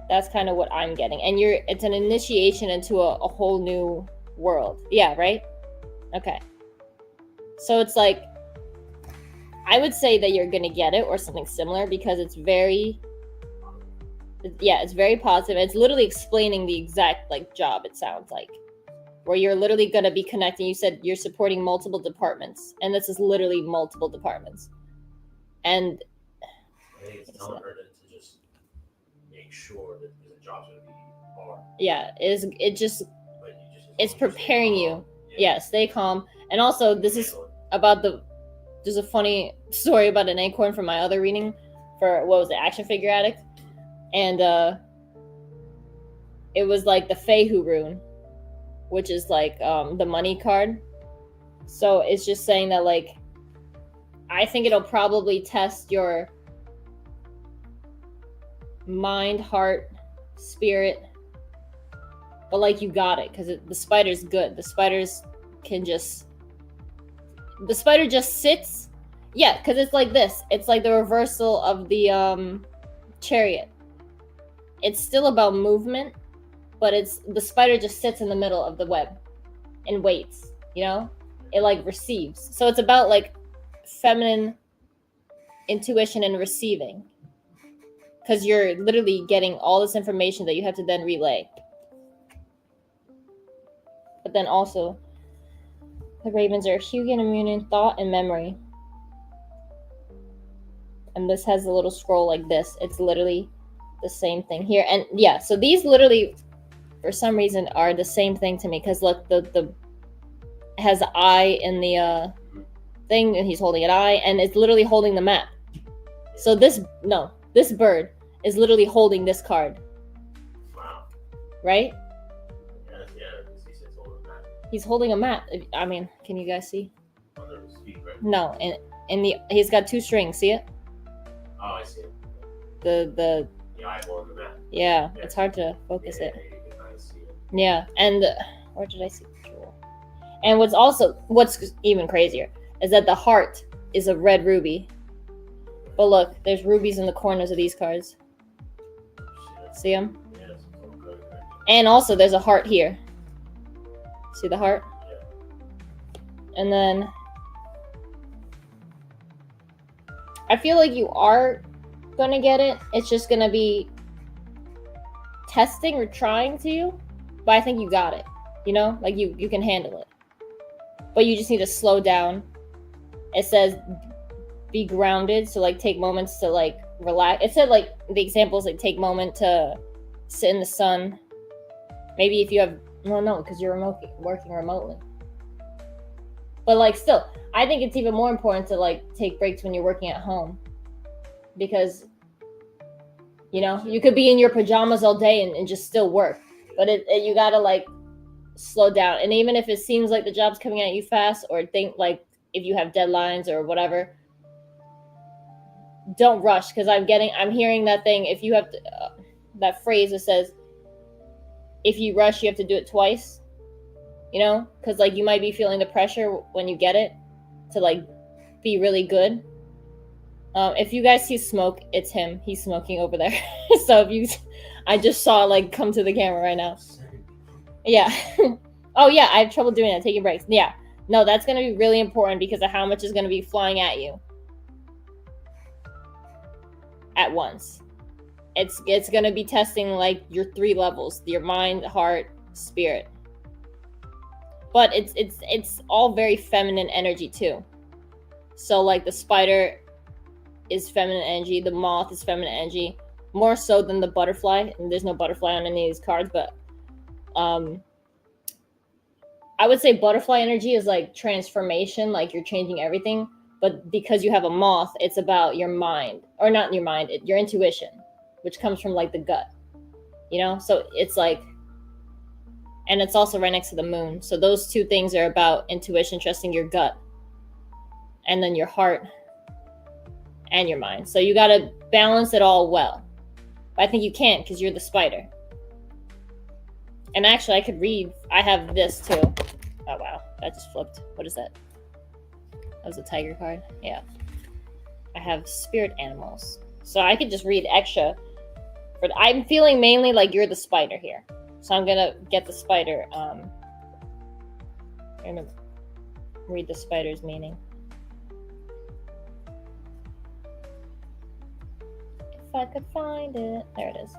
That's kind of what I'm getting. And it's an initiation into a whole new world. Yeah, right? Okay. So it's I would say that you're going to get it or something similar because it's very positive. It's literally explaining the exact job, it sounds like, where you're literally going to be connecting. You said you're supporting multiple departments, and this is literally multiple departments. And I think it's telling her to just make sure that the job's going to be hard. Yeah, it's preparing you. Yeah, stay calm. And also, this is about there's a funny story about an acorn from my other reading for, what was it, Action Figure Addict? And it was the Fehu rune, which is the money card. So it's just saying that I think it'll probably test your mind, heart, spirit, but you got it, because the spider's good. The spider just sits. Yeah, because it's this. It's the reversal of the chariot. It's still about movement, but the spider just sits in the middle of the web and waits. It receives. So it's about feminine intuition and receiving, because you're literally getting all this information that you have to then relay. But then also, the ravens are Hugan immune in thought and memory. And this has a little scroll like this. It's literally the same thing here. And yeah, so these literally, for some reason, are the same thing to me. Because look, the has an eye in the thing, and he's holding an eye, and it's literally holding the map. So this bird is literally holding this card. Wow. Right? Yeah. He's holding a mat. I mean, can you guys see? Under his feet, right? No, he's got 2 strings. See it? Oh, I see it. The eyeball on the mat. Yeah, it's hard to focus it. You can kind of see it. Yeah, and where did I see the jewel? And what's even crazier is that the heart is a red ruby. But look, there's rubies in the corners of these cards. Shit. See them? Yeah, that's all good, right? And also, there's a heart here. See the heart? Yeah. And then I feel like you are gonna get it. It's just gonna be testing or trying to, but I think you got it. You know, like you can handle it. But you just need to slow down. It says be grounded, so like take moments to like relax. It said like the examples like take moment to sit in the sun. Maybe if you have no, because you're working remotely. But like still, I think it's even more important to like take breaks when you're working at home, because you know you could be in your pajamas all day and just still work. But you gotta like slow down. And even if it seems like the job's coming at you fast, or think like if you have deadlines or whatever, don't rush. Because I'm hearing that thing. If you have to, that phrase that says, if you rush, you have to do it twice. You know, because like you might be feeling the pressure when you get it to like be really good. If you guys see smoke, it's him. He's smoking over there. So I just saw like come to the camera right now. Yeah. Oh yeah, I have trouble doing that, taking breaks. Yeah. No, that's going to be really important because of how much is going to be flying at you at once. It's going to be testing like your 3 levels: your mind, heart, spirit. But it's all very feminine energy too. So like the spider is feminine energy, the moth is feminine energy, more so than the butterfly. And there's no butterfly on any of these cards, but I would say butterfly energy is like transformation, like you're changing everything. But because you have a moth, it's about your mind, or not your mind, your intuition, which comes from like the gut, you know? So it's like, and it's also right next to the moon. So those 2 things are about intuition, trusting your gut, and then your heart and your mind. So you got to balance it all well. But I think you can't because you're the spider. And actually, I could read. I have this too. Oh, wow. That just flipped. What is that? That was a tiger card. Yeah. I have spirit animals. So I could just read extra. But I'm feeling mainly like you're the spider here. So I'm going to get the spider. I'm going to read the spider's meaning. If I could find it. There it is.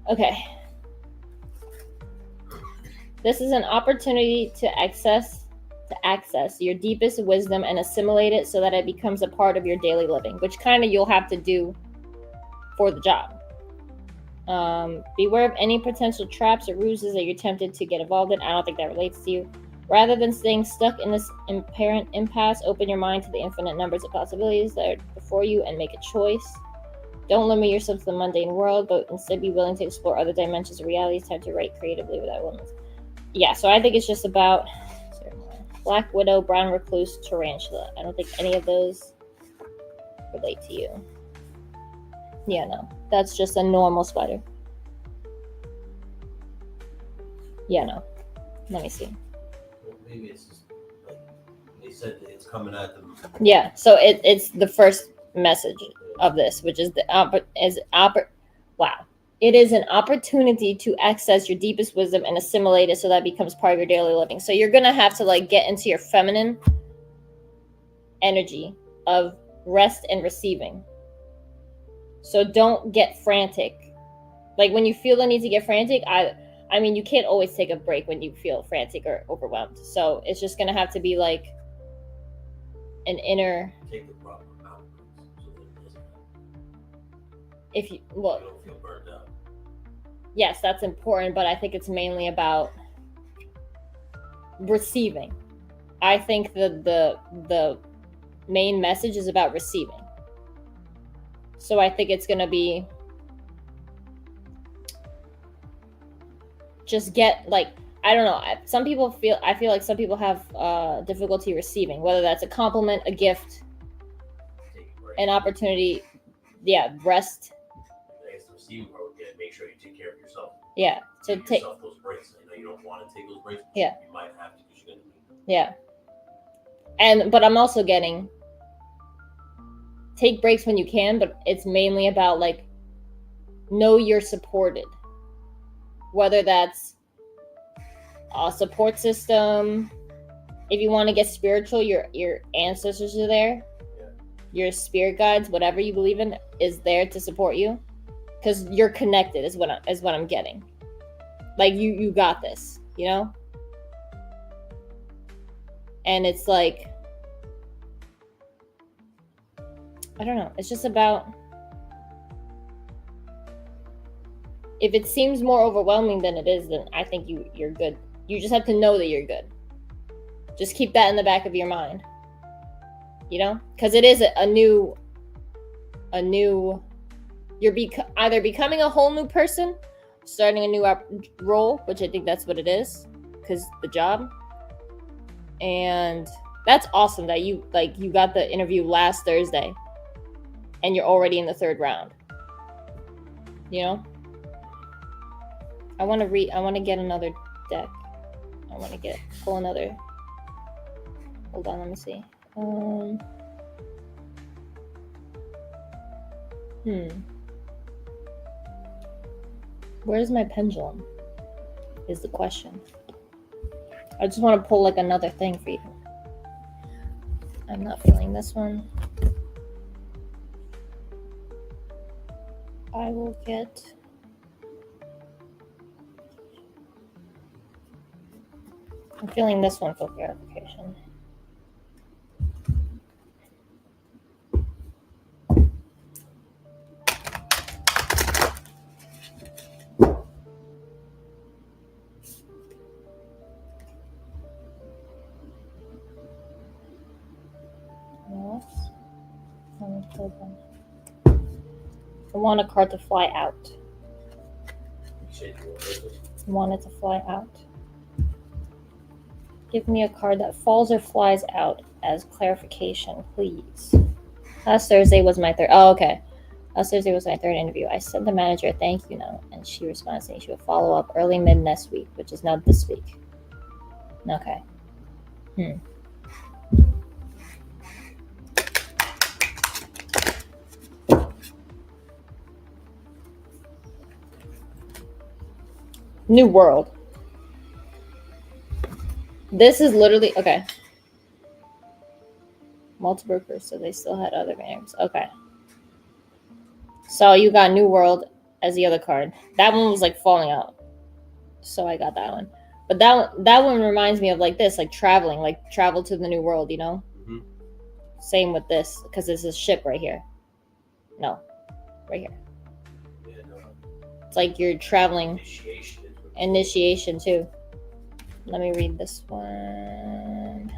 Okay. This is an opportunity to access your deepest wisdom and assimilate it so that it becomes a part of your daily living, which kind of you'll have to do for the job. Beware of any potential traps or ruses that you're tempted to get involved in. I don't think that relates to you. Rather than staying stuck in this apparent impasse, open your mind to the infinite numbers of possibilities that are before you and make a choice. Don't limit yourself to the mundane world, but instead be willing to explore other dimensions of reality. It's time to write creatively without limits. Yeah, so I think it's just about Black Widow, Brown Recluse, Tarantula. I don't think any of those relate to you. Yeah, no. That's just a normal spider. Yeah, no. Let me see. Well, maybe it's just like they said that it's coming at them. Yeah, so it's the first message of this, which is wow. It is an opportunity to access your deepest wisdom and assimilate it so that it becomes part of your daily living. So you're going to have to like get into your feminine energy of rest and receiving. So don't get frantic. Like when you feel the need to get frantic, I mean, you can't always take a break when you feel frantic or overwhelmed. So it's just going to have to be like an inner. Take the proper boundaries so that it doesn't. If you You don't feel burned out. Yes, that's important, but I think it's mainly about receiving. I think the main message is about receiving. So I think it's going to be just get like I don't know. I feel like some people have difficulty receiving, whether that's a compliment, a gift, Take a break. an opportunity. Yeah, rest. I guess the receiving part would be to make sure you take care of yourself. Yeah. So Give take. yourself those breaks. I know you don't want to take those breaks. But Yeah. You might have to because you're gonna need them. Yeah. But I'm also getting take breaks when you can, but it's mainly about like know you're supported. Whether that's a support system, if you want to get spiritual, your ancestors are there. Yeah. Your spirit guides, whatever you believe in, is there to support you, because you're connected. Is what I'm getting. Like you got this, you know. And it's like, I don't know. It's just about, if it seems more overwhelming than it is, then I think you're good. You just have to know that you're good. Just keep that in the back of your mind. You know? Because it is a new, you're either becoming a whole new person, starting a new role, which I think that's what it is, because the job. And that's awesome that you got the interview last Thursday and you're already in the 3rd round. You know? I want to get another deck. I want to pull another. Hold on, let me see. Where's my pendulum? Is the question. I just want to pull like another thing for you. I'm not feeling this one. I will get. I'm feeling this one for clarification. I want a card to fly out. You I want it to fly out. Give me a card that falls or flies out as clarification, please. Last Thursday was my 3rd. Oh, okay. Last Thursday was my 3rd interview. I sent the manager a thank you note, and she responded saying she will follow up early mid next week, which is now this week. Okay. New world. This is literally okay. Multiple workers, so they still had other names. Okay. So you got New World as the other card. That one was like falling out. So I got that one. But that one reminds me of like this, like traveling, like travel to the new world, you know? Mm-hmm. Same with this, because there's a ship right here. No, right here. Yeah, no. It's like you're traveling. Initiation too. Let me read this one.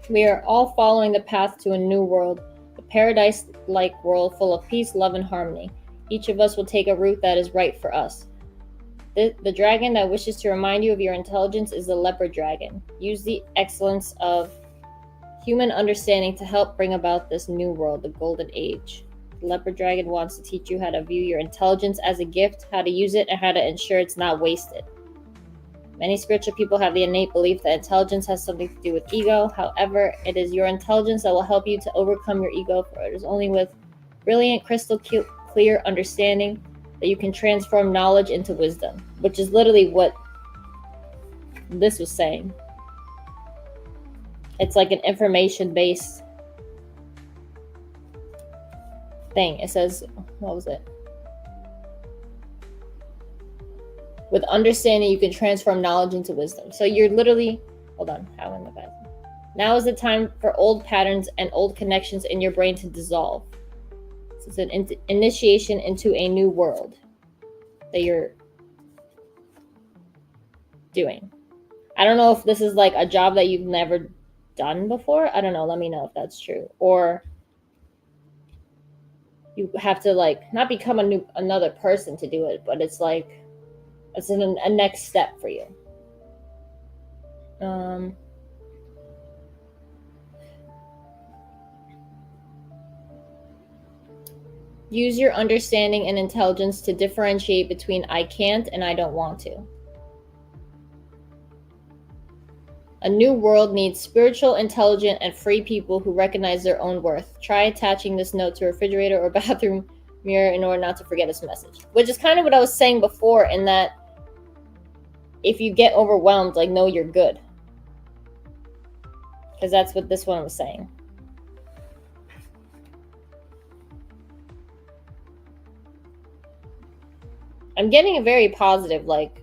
We are all following the path to a new world, a paradise-like world full of peace, love, and harmony. Each of us will take a route that is right for us. The dragon that wishes to remind you of your intelligence is the leopard dragon. Use the excellence of human understanding to help bring about this new world, the golden age. The leopard dragon wants to teach you how to view your intelligence as a gift, how to use it, and how to ensure it's not wasted. Many spiritual people have the innate belief that intelligence has something to do with ego. However, it is your intelligence that will help you to overcome your ego, for it is only with brilliant, crystal clear understanding that you can transform knowledge into wisdom, which is literally what this was saying. It's like an information-based thing. It says, what was it? With understanding, you can transform knowledge into wisdom. So you're literally, hold on, how in the bed? Now is the time for old patterns and old connections in your brain to dissolve. So it's an initiation into a new world that you're doing. I don't know if this is like a job that you've never done before. I don't know. Let me know if that's true. Or you have to like not become another person to do it, but it's like it's a next step for you. Use your understanding and intelligence to differentiate between I can't and I don't want to. A new world needs spiritual, intelligent, and free people who recognize their own worth. Try attaching this note to a refrigerator or bathroom mirror in order not to forget its message. Which is kind of what I was saying before, in that if you get overwhelmed, like, know you're good. Because that's what this one was saying. I'm getting a very positive, like,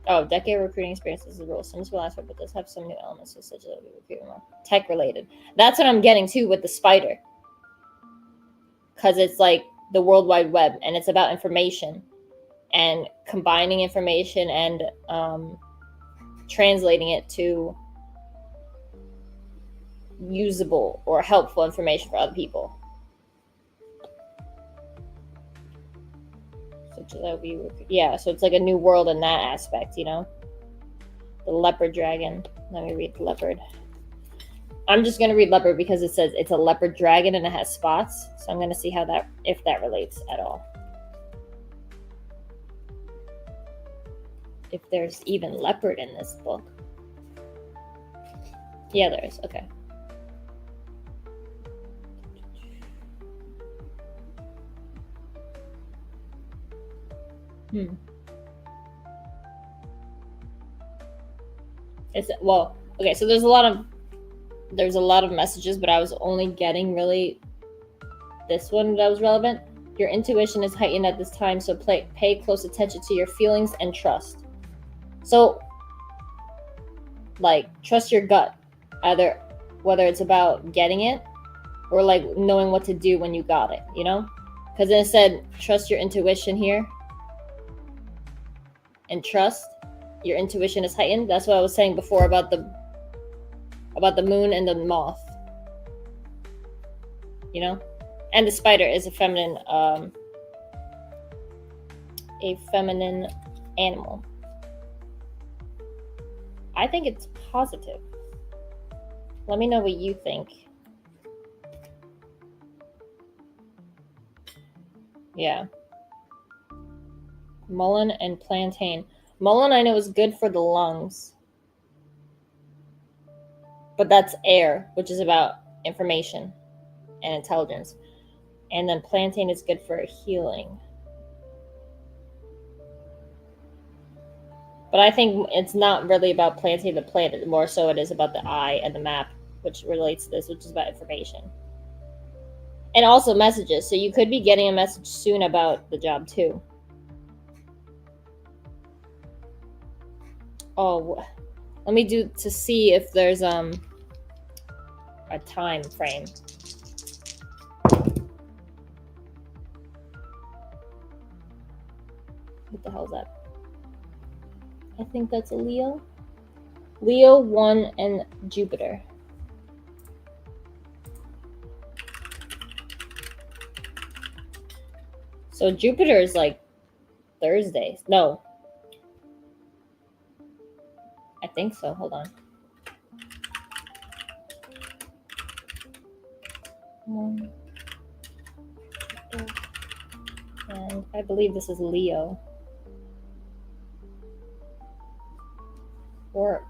oh, decade recruiting experience is a rule. Sims will ask for, but does have some new elements, so such as recruiting more tech related. That's what I'm getting too with the spider, because it's like the World Wide Web, and it's about information and combining information and translating it to usable or helpful information for other people. Yeah, so it's like a new world in that aspect, you know? The leopard dragon. Let me read the leopard. I'm just going to read leopard because it says it's a leopard dragon and it has spots. So I'm going to see how that, if that relates at all. If there's even leopard in this book. Yeah, there is. Okay. It's, well, okay, so there's a lot of messages, but I was only getting really this one that was relevant. Your intuition is heightened at this time, so pay close attention to your feelings and trust. So, like, trust your gut, either whether it's about getting it or like knowing what to do when you got it, you know? Because then it said trust your intuition here, and trust your intuition is heightened. That's what I was saying before about the moon and the moth, you know? And the spider is a feminine animal. I think it's positive. Let me know what you think. Yeah. Mullein and plantain. Mullein I know is good for the lungs. But that's air, which is about information and intelligence. And then plantain is good for healing. But I think it's not really about planting the plant. More so it is about the eye and the map, which relates to this, which is about information. And also messages. So you could be getting a message soon about the job too. Oh, let me do to see if there's a time frame. What the hell is that? I think that's a Leo. Leo, 1, and Jupiter. So Jupiter is like Thursday. No. I think so. Hold on. 1, 2, and I believe this is Leo. Or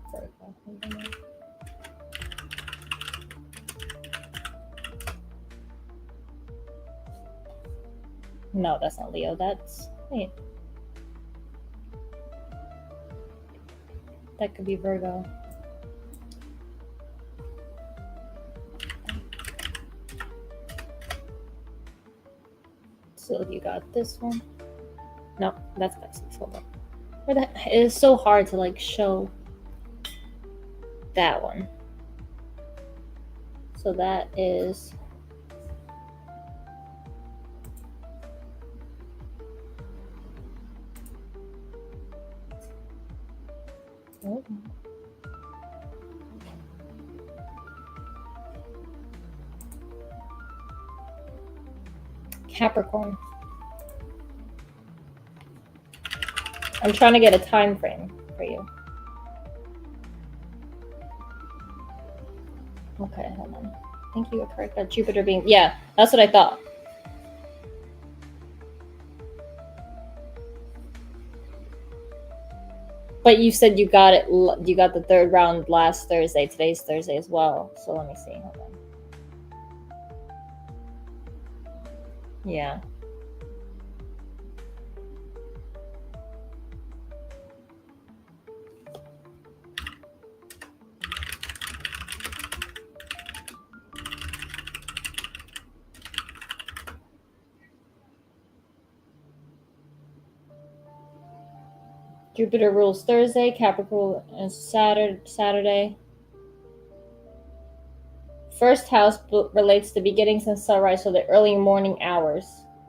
no, that's not Leo. That's wait. That could be Virgo. So you got this one. No, that's Pisces. Hold on. Where the heck? It is so hard to like show that one. So that is Capricorn. I'm trying to get a time frame for you. Okay, hold on. I think you were correct about Jupiter being... Yeah, that's what I thought. But you said you got it. You got the third round last Thursday. Today's Thursday as well. So let me see. Hold on. Yeah. Jupiter rules Thursday. Capricorn is Saturday. First house relates to beginnings and sunrise, so the early morning hours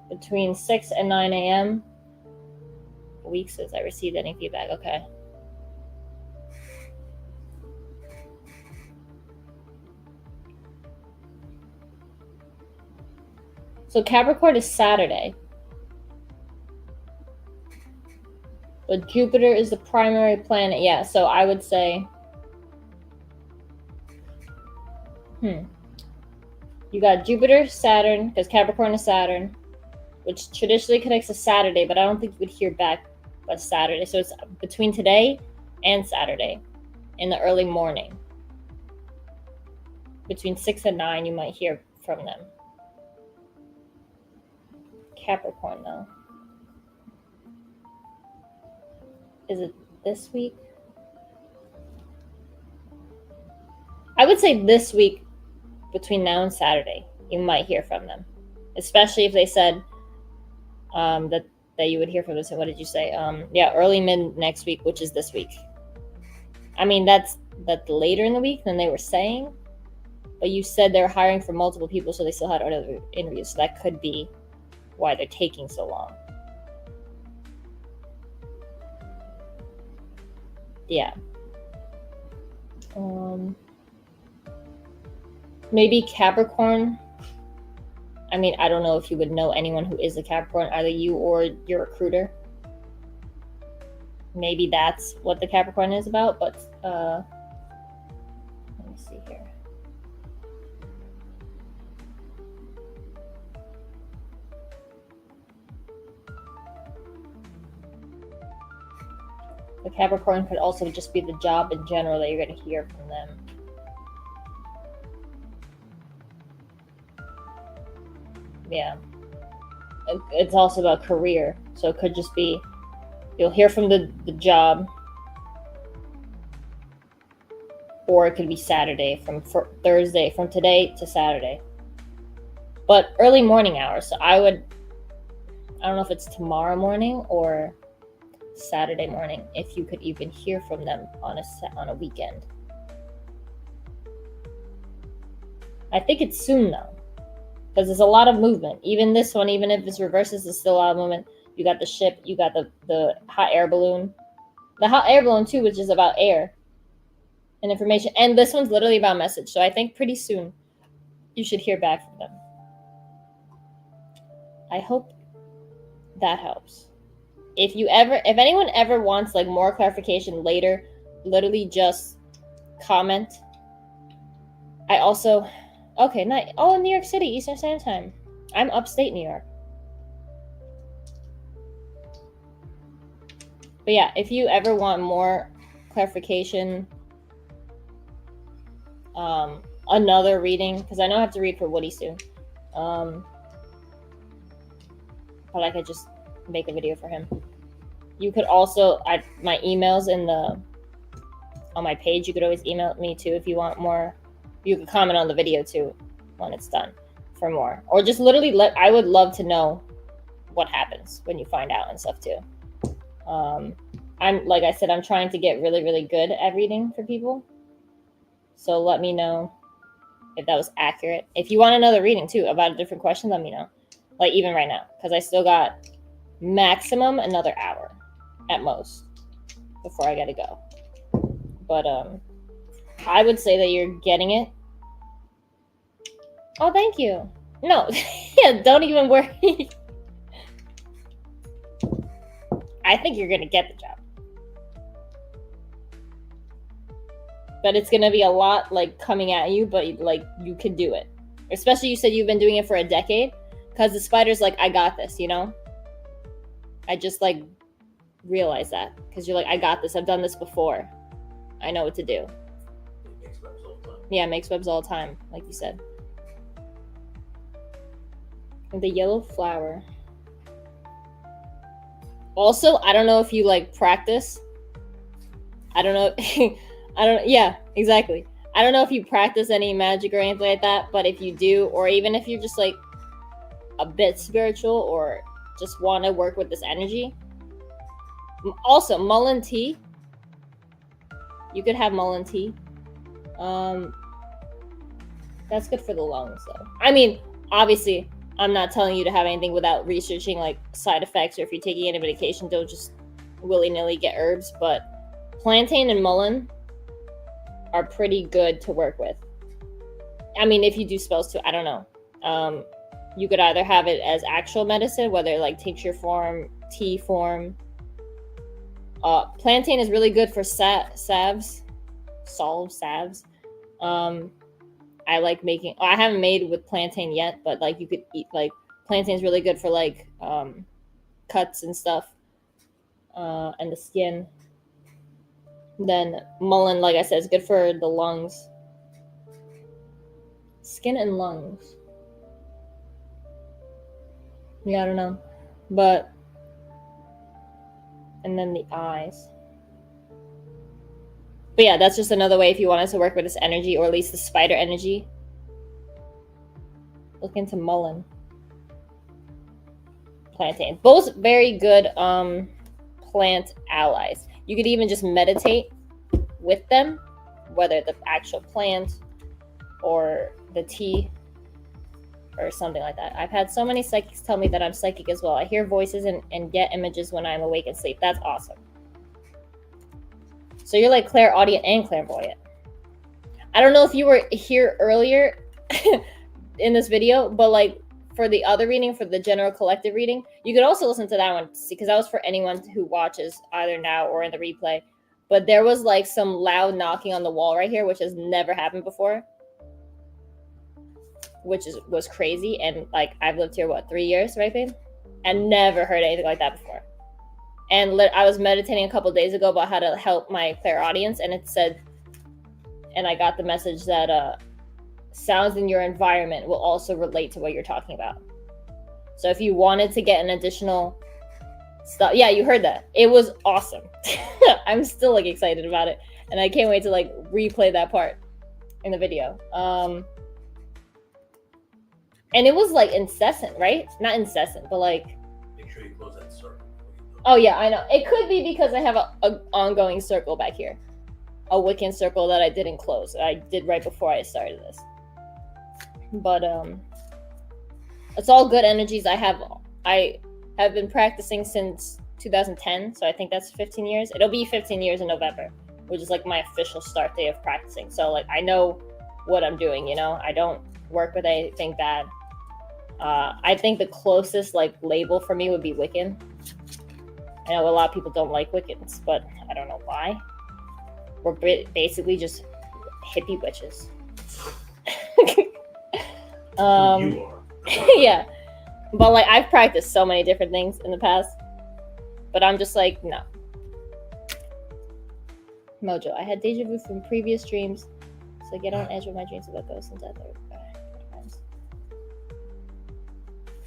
between 6 and 9 a.m. Week says I received any feedback. Okay. So Capricorn is Saturday. But Jupiter is the primary planet. Yeah, so I would say... You got Jupiter, Saturn, because Capricorn is Saturn, which traditionally connects to Saturday, but I don't think you would hear back by Saturday. So it's between today and Saturday in the early morning. Between 6 and 9, you might hear from them. Capricorn, though. Is it this week? I would say this week, between now and Saturday, you might hear from them. Especially if they said that you would hear from them. So what did you say? Yeah, early mid next week, which is this week. I mean, that's later in the week than they were saying. But you said they're hiring for multiple people, so they still had other interviews. So that could be why they're taking so long. Yeah. Maybe Capricorn. I mean, I don't know if you would know anyone who is a Capricorn, either you or your recruiter. Maybe that's what the Capricorn is about, but let me see here. The Capricorn could also just be the job in general that you're going to hear from them. Yeah. It's also about career. So it could just be, you'll hear from the job, or it could be Saturday from Thursday, from today to Saturday. But early morning hours. So I don't know if it's tomorrow morning or Saturday morning, if you could even hear from them on a weekend. I think it's soon though, because there's a lot of movement. Even this one, even if it's reverses, there's still a lot of movement. You got the ship, you got the hot air balloon. The hot air balloon too, which is about air and information. And this one's literally about message. So I think pretty soon you should hear back from them. I hope that helps. If anyone ever wants like more clarification later, literally just comment. I also, okay, night. Oh, in New York City, Eastern Standard Time. I'm upstate New York. But yeah, if you ever want more clarification, another reading, because I know I have to read for Woody soon. But I could just make a video for him. You could also, my email's on my page. You could always email me too if you want more. You could comment on the video too when it's done for more, or just literally I would love to know what happens when you find out and stuff too. Like I said, I'm trying to get really, really good at reading for people. So let me know if that was accurate. If you want another reading too about a different question, let me know. Like even right now, because I still got maximum another hour at most before I gotta go. But I would say that you're getting it. Oh, thank you. No. Yeah, don't even worry. I think you're gonna get the job. But it's gonna be a lot like coming at you, but like you can do it. Especially you said you've been doing it for a decade, because the spider's like, I got this, you know? I just like realized that because you're like, I got this. I've done this before. I know what to do. It makes webs all the time. Yeah, it makes webs all the time, like you said. And the yellow flower. Also, I don't know if you like practice. I don't know. Yeah, exactly. I don't know if you practice any magic or anything like that, but if you do, or even if you're just like a bit spiritual or just want to work with this energy. Also, mullein tea. You could have mullein tea. That's good for the lungs, though. I mean, obviously, I'm not telling you to have anything without researching like side effects, or if you're taking any medication, don't just willy-nilly get herbs. But plantain and mullein are pretty good to work with. I mean, if you do spells too, I don't know. You could either have it as actual medicine, whether like tincture form, tea form. Plantain is really good for salves. I like making. I haven't made with plantain yet, but like you could eat like plantain is really good for like cuts and stuff, and the skin. Then mullein, like I said, is good for the lungs, skin and lungs. Yeah, I don't know, but and then the eyes. But yeah, that's just another way if you wanted to work with this energy, or at least the spider energy. Look into mullein, plantain. Both very good plant allies. You could even just meditate with them, whether the actual plant or the tea or something like that. I've had so many psychics tell me that I'm psychic as well. I hear voices and get images when I'm awake and sleep. That's awesome. So you're like clairaudient and clairvoyant. I don't know if you were here earlier in this video, but like for the other reading, for the general collective reading, you could also listen to that one, because that was for anyone who watches either now or in the replay. But there was like some loud knocking on the wall right here, which has never happened before, was crazy. And like I've lived here 3 years, right, babe? And never heard anything like that before. And I was meditating a couple days ago about how to help my clairaudience, and it said, and I got the message that sounds in your environment will also relate to what you're talking about. So if you wanted to get an additional stuff, yeah, you heard that. It was awesome. I'm still like excited about it, and I can't wait to like replay that part in the video. And it was like incessant, right? Not incessant, but like. Make sure you close that circle. Oh yeah, I know. It could be because I have a ongoing circle back here, a Wiccan circle that I didn't close. I did right before I started this. But it's all good energies. I have been practicing since 2010, so I think that's 15 years. It'll be 15 years in November, which is like my official start day of practicing. So like I know what I'm doing, you know. I don't work with anything bad. I think the closest like label for me would be Wiccan. I know a lot of people don't like Wiccans, but I don't know why. We're basically just hippie witches. You are. Yeah, but like I've practiced so many different things in the past, but I'm just like, no. Mojo, I had deja vu from previous dreams, so I get on edge with my dreams about ghosts and death.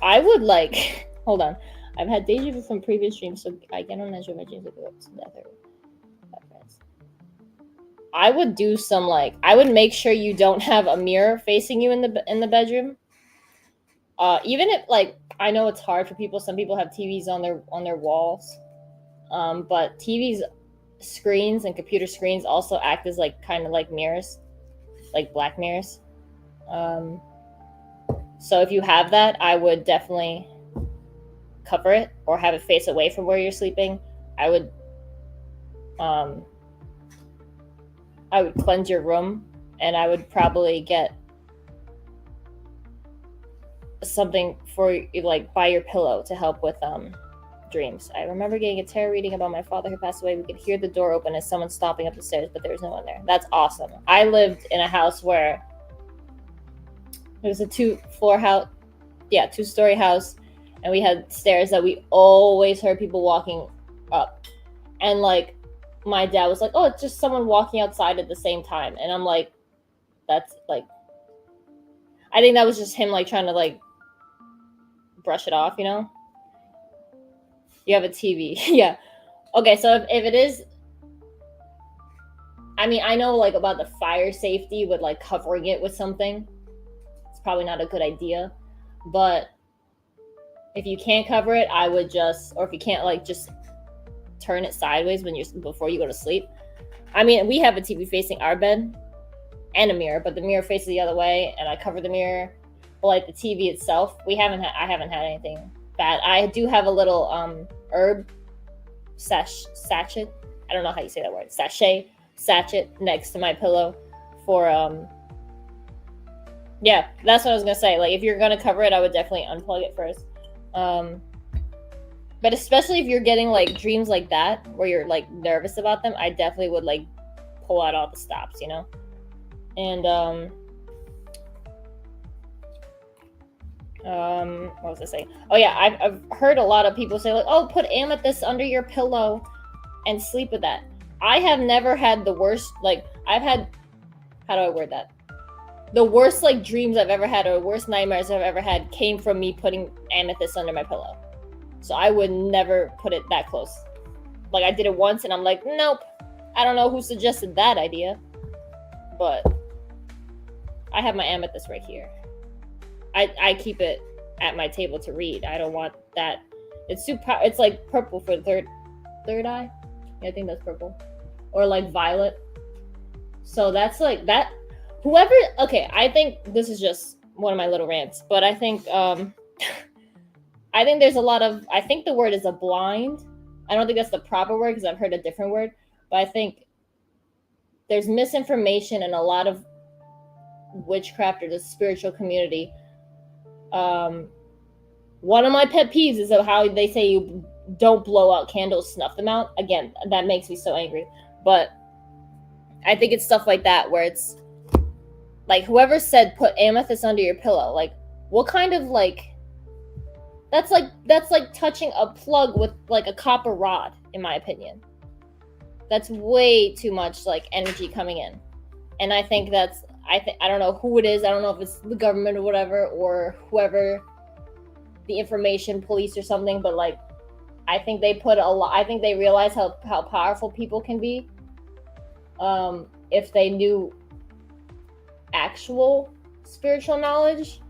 I would like, hold on. I've had deja vu from previous dreams, so I get on edge with my dreams about ghosts and death. I would do some like, I would make sure you don't have a mirror facing you in the bedroom. Even if like, I know it's hard for people. Some people have TVs on their walls, but TVs screens and computer screens also act as like kind of like mirrors, like black mirrors. So if you have that, I would definitely cover it or have it face away from where you're sleeping. I would cleanse your room, and I would probably get something for like by your pillow to help with dreams. I remember getting a tarot reading about my father who passed away. We could hear the door open as someone stomping up the stairs, but there was no one there. That's awesome. I lived in a house where it was a two-story house, and we had stairs that we always heard people walking up. And like my dad was like, "Oh, it's just someone walking outside at the same time." And I'm like, that's like, I think that was just him like trying to like brush it off, you know? You have a TV. Yeah. Okay, so if it is, I mean, I know like about the fire safety with like covering it with something. It's probably not a good idea. But if you can't cover it, I would just, or if you can't like just turn it sideways before you go to sleep. I mean, we have a TV facing our bed and a mirror, but the mirror faces the other way, and I cover the mirror. But like the TV itself, I haven't had anything bad. I do have a little herb sachet. I don't know how you say that word. Sachet next to my pillow for yeah, that's what I was gonna say. Like if you're gonna cover it, I would definitely unplug it first. But especially if you're getting like dreams like that where you're like nervous about them, I definitely would like pull out all the stops, you know? And what was I saying? Oh yeah, I've heard a lot of people say like, oh, put amethyst under your pillow and sleep with that. I have never had the worst, like I've had, how do I word that? The worst like dreams I've ever had or worst nightmares I've ever had came from me putting amethyst under my pillow. So I would never put it that close. Like I did it once and I'm like, nope. I don't know who suggested that idea, but I have my amethyst right here. I keep it at my table to read. I don't want that. It's like purple for third eye. Yeah, I think that's purple. Or like violet. So that's like that. Whoever, okay, I think this is just one of my little rants, but I think I think there's a lot of, I think the word is a blind. I don't think that's the proper word because I've heard a different word, but I think there's misinformation in a lot of witchcraft or the spiritual community. One of my pet peeves is how they say you don't blow out candles, snuff them out. Again, that makes me so angry. But I think it's stuff like that where it's like whoever said put amethyst under your pillow, like what kind of like that's like touching a plug with like a copper rod, in my opinion. That's way too much like energy coming in. And I think I don't know who it is. I don't know if it's the government or whatever, or whoever, the information police or something, but like I think they put a lot, I think they realize how powerful people can be if they knew actual spiritual knowledge,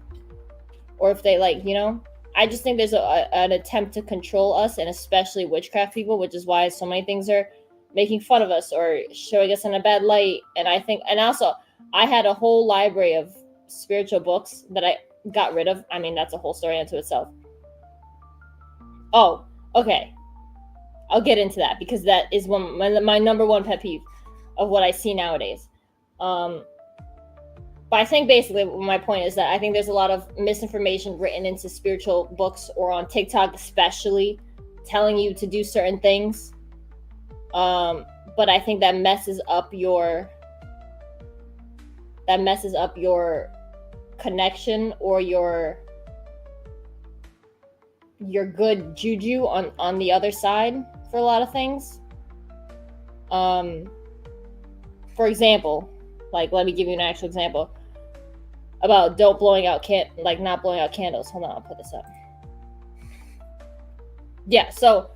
or if they like, you know, I just think there's an attempt to control us, and especially witchcraft people, which is why so many things are making fun of us or showing us in a bad light. And I think, and also I had a whole library of spiritual books that I got rid of. I mean, that's a whole story unto itself. Oh, okay. I'll get into that because that is my number one pet peeve of what I see nowadays. But I think basically my point is that I think there's a lot of misinformation written into spiritual books or on TikTok especially, telling you to do certain things. But I think that messes up your connection or your good juju on the other side for a lot of things. For example, like let me give you an actual example about not blowing out candles. Hold on, I'll put this up. Yeah, so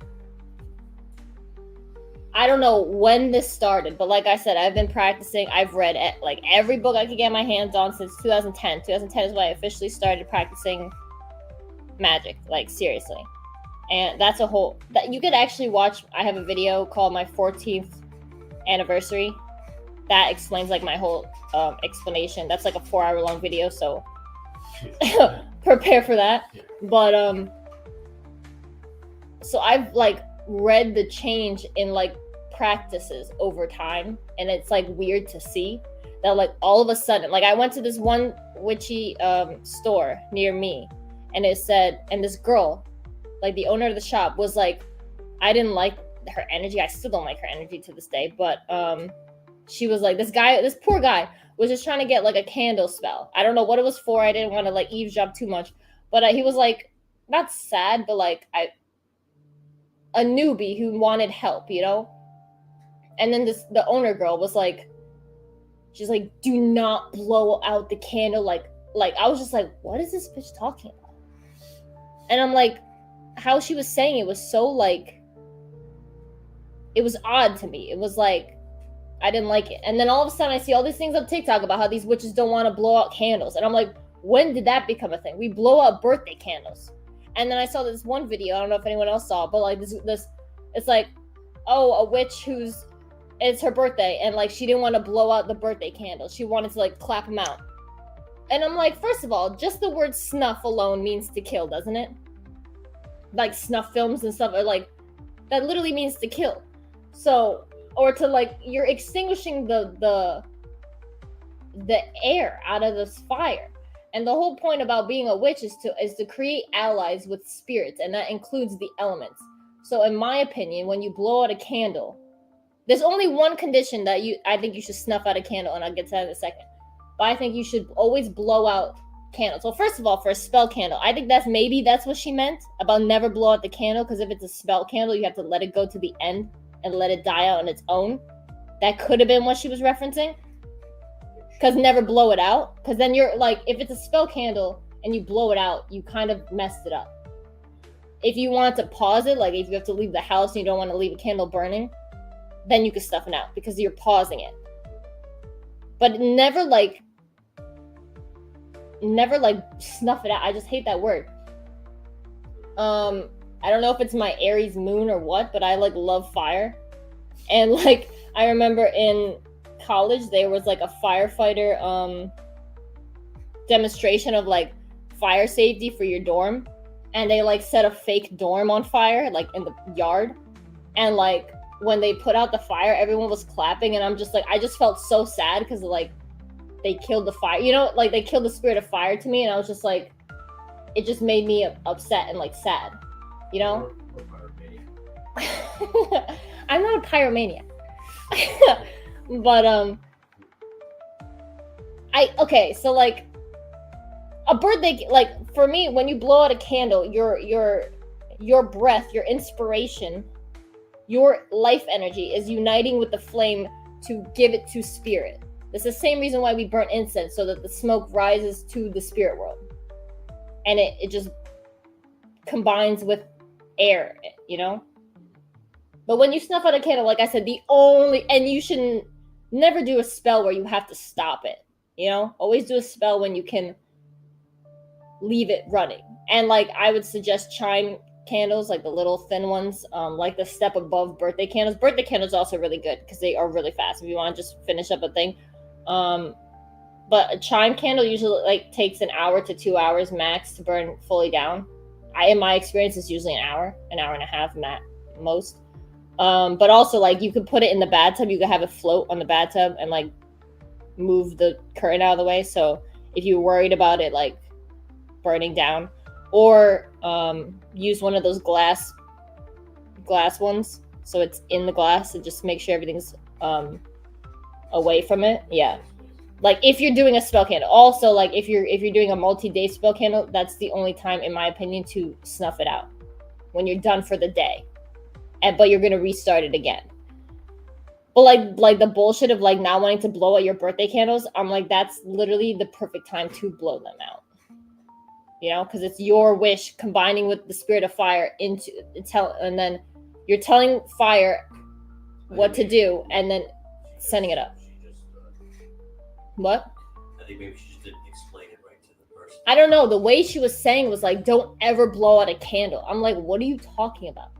I don't know when this started, but like I said, I've been practicing. I've read like every book I could get my hands on since 2010. 2010 is when I officially started practicing magic, like seriously. And that's a whole that you could actually watch. I have a video called my 14th anniversary that explains like my whole explanation. That's like a 4-hour long video, so prepare for that. But so I've like read the change in like practices over time, and it's like weird to see that like all of a sudden, like I went to this one witchy store near me, and it said, and this girl, like the owner of the shop, was like, I didn't like her energy. I still don't like her energy to this day, but she was like, this poor guy was just trying to get like a candle spell. I don't know what it was for. I didn't want to like eavesdrop too much, but he was like, not sad, but like a newbie who wanted help, you know. And then the owner girl was like, she's like, do not blow out the candle. Like I was just like, what is this bitch talking about? And I'm like, how she was saying it was so like, it was odd to me. It was like, I didn't like it. And then all of a sudden I see all these things on TikTok about how these witches don't want to blow out candles. And I'm like, when did that become a thing? We blow out birthday candles. And then I saw this one video, I don't know if anyone else saw, but like this it's like, oh, a witch it's her birthday, and like she didn't want to blow out the birthday candles. She wanted to like clap them out. And I'm like, first of all, just the word snuff alone means to kill, doesn't it? Like snuff films and stuff are like, that literally means to kill. So, or to like, you're extinguishing the air out of this fire. And the whole point about being a witch is to create allies with spirits, and that includes the elements. So in my opinion, when you blow out a candle, there's only one condition that I think you should snuff out a candle, and I'll get to that in a second. But I think you should always blow out candles. So first of all, for a spell candle, I think that's what she meant about never blow out the candle, because if it's a spell candle, you have to let it go to the end and let it die out on its own. That could have been what she was referencing. Because never blow it out. Because then you're like, if it's a spell candle and you blow it out, you kind of messed it up. If you want to pause it, like if you have to leave the house and you don't want to leave a candle burning, then you can stuff it out because you're pausing it. But never like snuff it out. I just hate that word. I don't know if it's my Aries moon or what, but I like love fire. And like I remember in college there was like a firefighter demonstration of like fire safety for your dorm, and they like set a fake dorm on fire like in the yard, and like when they put out the fire, everyone was clapping, and I'm just like, I just felt so sad because like they killed the fire, you know, like they killed the spirit of fire to me, and I was just like, it just made me upset and like sad, you know. I'm not a pyromaniac. But okay, so like a birthday, like for me, when you blow out a candle, your breath, your inspiration, your life energy is uniting with the flame to give it to spirit. It's the same reason why we burn incense, so that the smoke rises to the spirit world, and it just combines with air, you know. But when you snuff out a candle, like I said, and you shouldn't never do a spell where you have to stop it, you know. Always do a spell when you can leave it running. And like I would suggest chime candles, like the little thin ones, like the step above birthday candles. Birthday candles are also really good because they are really fast if you want to just finish up a thing. But a chime candle usually like takes an hour to 2 hours max to burn fully down. In my experience, it's usually an hour and a half most. But also like you could put it in the bathtub. You could have it float on the bathtub and like move the curtain out of the way. So if you're worried about it like burning down, or use one of those glass ones so it's in the glass, and just make sure everything's away from it. Yeah, like if you're doing a spell candle. Also, like if you're doing a multi-day spell candle, that's the only time in my opinion to snuff it out, when you're done for the day, but you're gonna restart it again. But like the bullshit of like not wanting to blow out your birthday candles, I'm like, that's literally the perfect time to blow them out, you know, because it's your wish combining with the spirit of fire and then you're telling fire what to do and then sending it up. What? I think maybe she just didn't explain it right to the person. I don't know. The way she was saying was like, don't ever blow out a candle. I'm like, what are you talking about?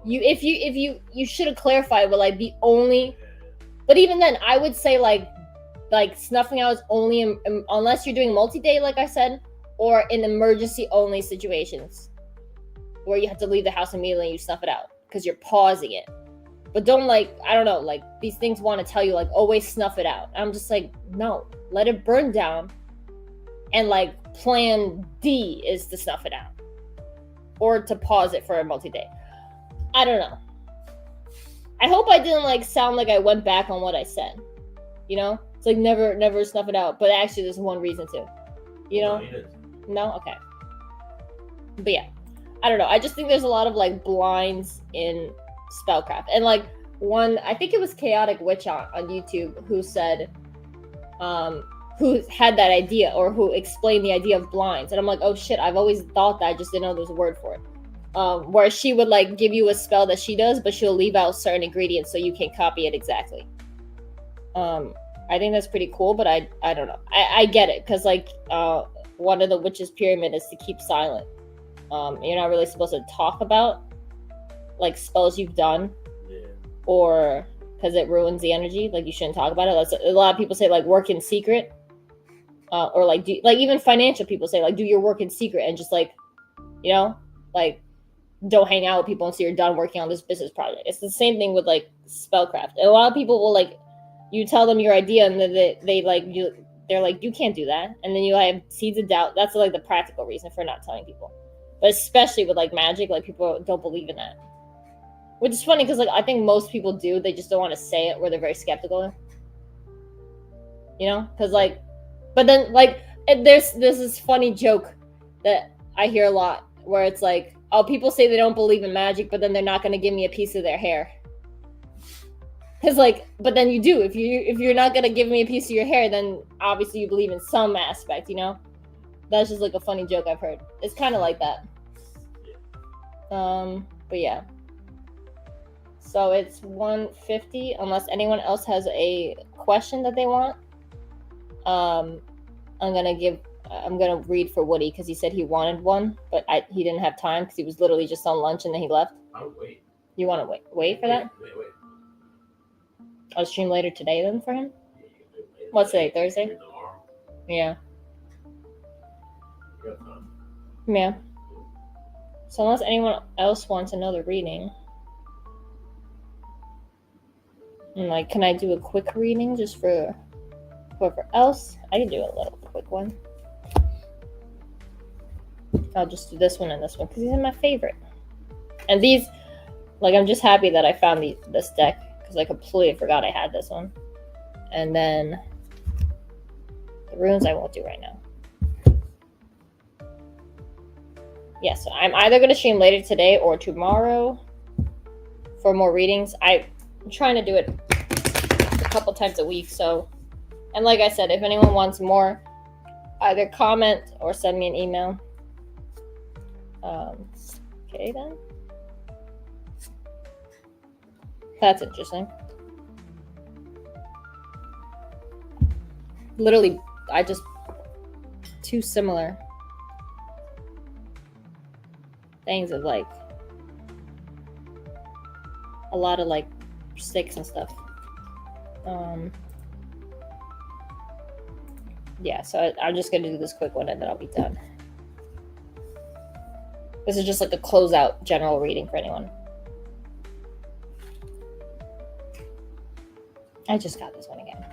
If you should have clarified, but like the only, but even then I would say like snuffing out is only unless you're doing multi-day, like I said, or in emergency only situations where you have to leave the house immediately and you snuff it out because you're pausing it. But don't like, I don't know, like these things want to tell you like always snuff it out. I'm just like, no, let it burn down and like plan D is to snuff it out or to pause it for a multi-day. I don't know. I hope I didn't like sound like I went back on what I said. You know, it's like never snuff it out. But actually, there's one reason too. You know, no, okay. But yeah, I don't know. I just think there's a lot of like blinds in spellcraft, and like one, I think it was Chaotic Witch on YouTube who said, who had that idea or who explained the idea of blinds, and I'm like, oh shit, I've always thought that, I just didn't know there's a word for it. Where she would like give you a spell that she does, but she'll leave out certain ingredients so you can copy it exactly. I think that's pretty cool, but I don't know. I get it, because like one of the witch's pyramid is to keep silent. You're not really supposed to talk about like spells you've done, or because it ruins the energy. Like you shouldn't talk about it. That's, a lot of people say like work in secret, or like even financial people say like do your work in secret and just like, you know, like don't hang out with people until you're done working on this business project. It's the same thing with like spellcraft. And a lot of people will like, you tell them your idea and then they like you, they're like, you can't do that, and then you have seeds of doubt. That's like the practical reason for not telling people. But especially with like magic, like people don't believe in that, which is funny because like I think most people do, they just don't want to say it, or they're very skeptical, you know, because like, but then like there's this funny joke that I hear a lot where it's like, oh, people say they don't believe in magic, but then they're not going to give me a piece of their hair. Because like, but then you do. If you're not going to give me a piece of your hair, then obviously you believe in some aspect, you know? That's just like a funny joke I've heard. It's kind of like that. But yeah. So it's 1:50, unless anyone else has a question that they want. I'm gonna read for Woody because he said he wanted one, but he didn't have time because he was literally just on lunch and then he left. I would wait. You want to wait for that? Wait. I'll stream later today then for him. Yeah, you can do it later. What's today? Thursday? Tomorrow. Yeah. You got time. Yeah. So unless anyone else wants another reading, and like, can I do a quick reading just for whoever else? I can do a little quick one. I'll just do this one and this one because these are my favorite. And these, like, I'm just happy that I found this deck because I completely forgot I had this one. And then the runes I won't do right now. Yeah, so I'm either going to stream later today or tomorrow for more readings. I'm trying to do it a couple times a week. So, and like I said, if anyone wants more, either comment or send me an email. Okay then. That's interesting. Literally, I just two similar things of like a lot of like sticks and stuff. Yeah, so I'm just gonna do this quick one and then I'll be done. This is just like a closeout general reading for anyone. I just got this one again.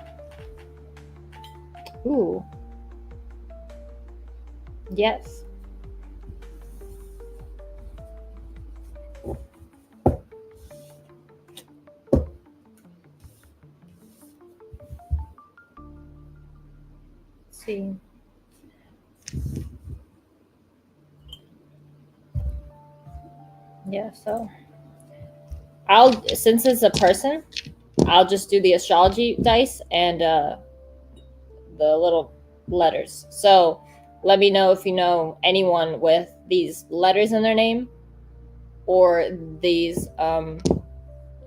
Ooh. Yes. Let's see. Yeah, so since it's a person, I'll just do the astrology dice and the little letters. So let me know if you know anyone with these letters in their name or these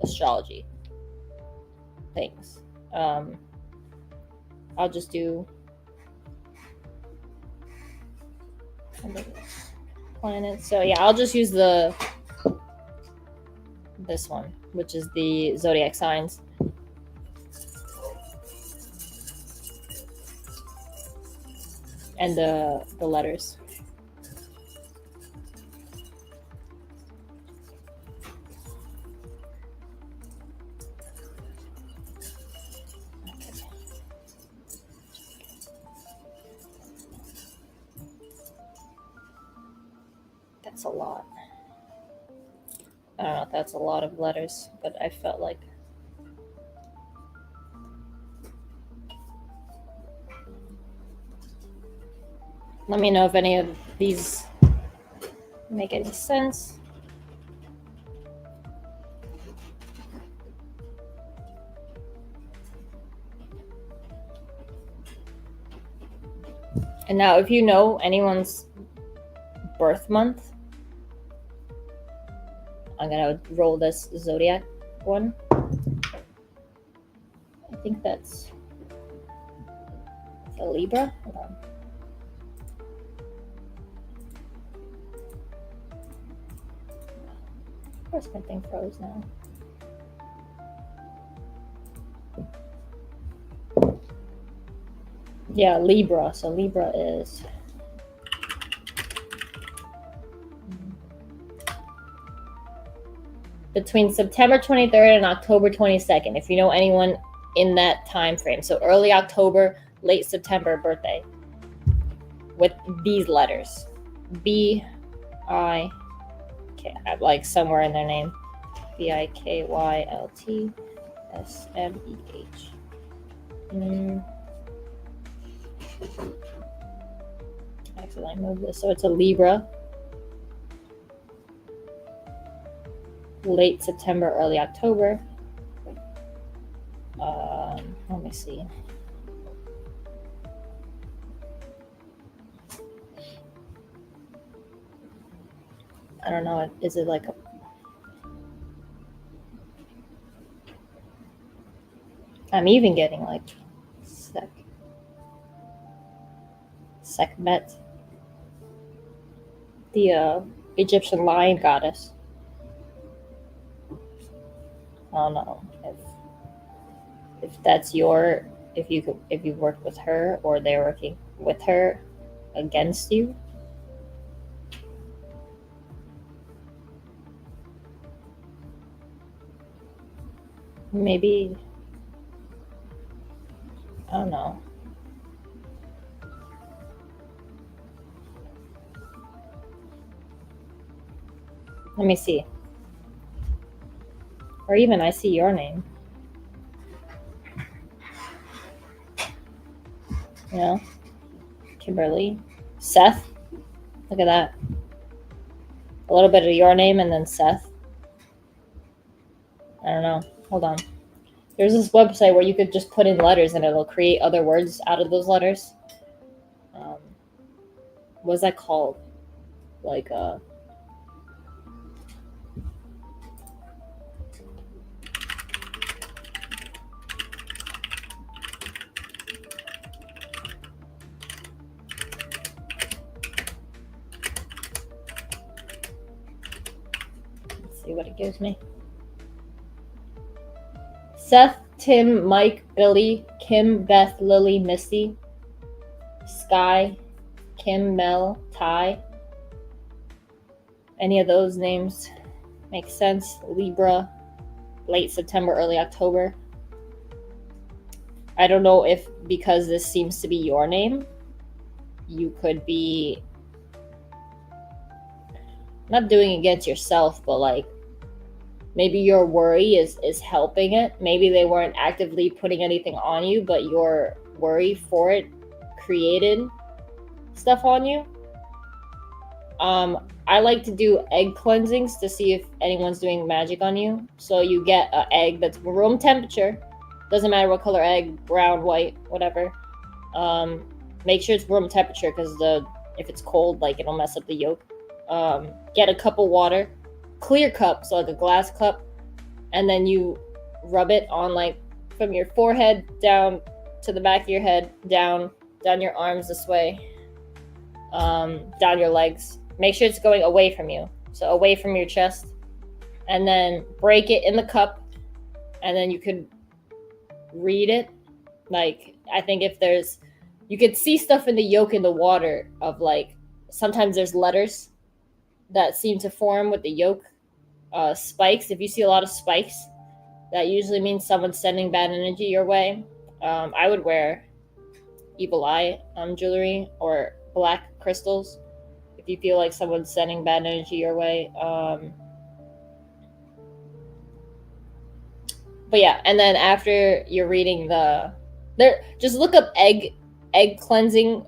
astrology things. I'll just do planets. So yeah, I'll just use this one, which is the zodiac signs. And the letters. That's a lot. I don't know if that's a lot of letters, but I felt like. Let me know if any of these make any sense. And now, if you know anyone's birth month, I'm gonna roll this zodiac one. I think that's a Libra. Hold on. Of course, my thing froze now. Yeah, Libra. So Libra is between September 23rd and October 22nd. If you know anyone in that time frame, so early October, late September birthday, with these letters, B, I, K, like somewhere in their name, BIKYLT SMEH. Actually, I moved this, so it's a Libra. Late September, early October. Let me see. I don't know. Is it like a? I'm even getting like Sekhmet, the Egyptian lion goddess. I don't know if that's your if you worked with her or they're working with her against you. Maybe I don't know. Let me see. Or even I see your name. You know? Kimberly. Seth. Look at that. A little bit of your name and then Seth. I don't know. Hold on. There's this website where you could just put in letters and it'll create other words out of those letters. What's that called? Like let's see what it gives me. Seth, Tim, Mike, Billy, Kim, Beth, Lily, Misty, Sky, Kim, Mel, Ty. Any of those names make sense. Libra, late September, early October. I don't know if because this seems to be your name, you could be not doing against yourself, but like maybe your worry is helping it. Maybe they weren't actively putting anything on you, but your worry for it created stuff on you. I like to do egg cleansings to see if anyone's doing magic on you. So you get an egg that's room temperature. Doesn't matter what color egg, brown, white, whatever. Make sure it's room temperature because if it's cold, like it'll mess up the yolk. Get a cup of water, clear cup, so like a glass cup, and then you rub it on like from your forehead down to the back of your head, down your arms this way, down your legs. Make sure it's going away from you, so away from your chest, and then break it in the cup, and then you could read it. Like I think if there's, you could see stuff in the yolk in the water of like sometimes there's letters that seem to form with the yolk. Spikes. If you see a lot of spikes, that usually means someone's sending bad energy your way. I would wear evil eye jewelry or black crystals if you feel like someone's sending bad energy your way. But yeah, and then after you're reading just look up egg cleansing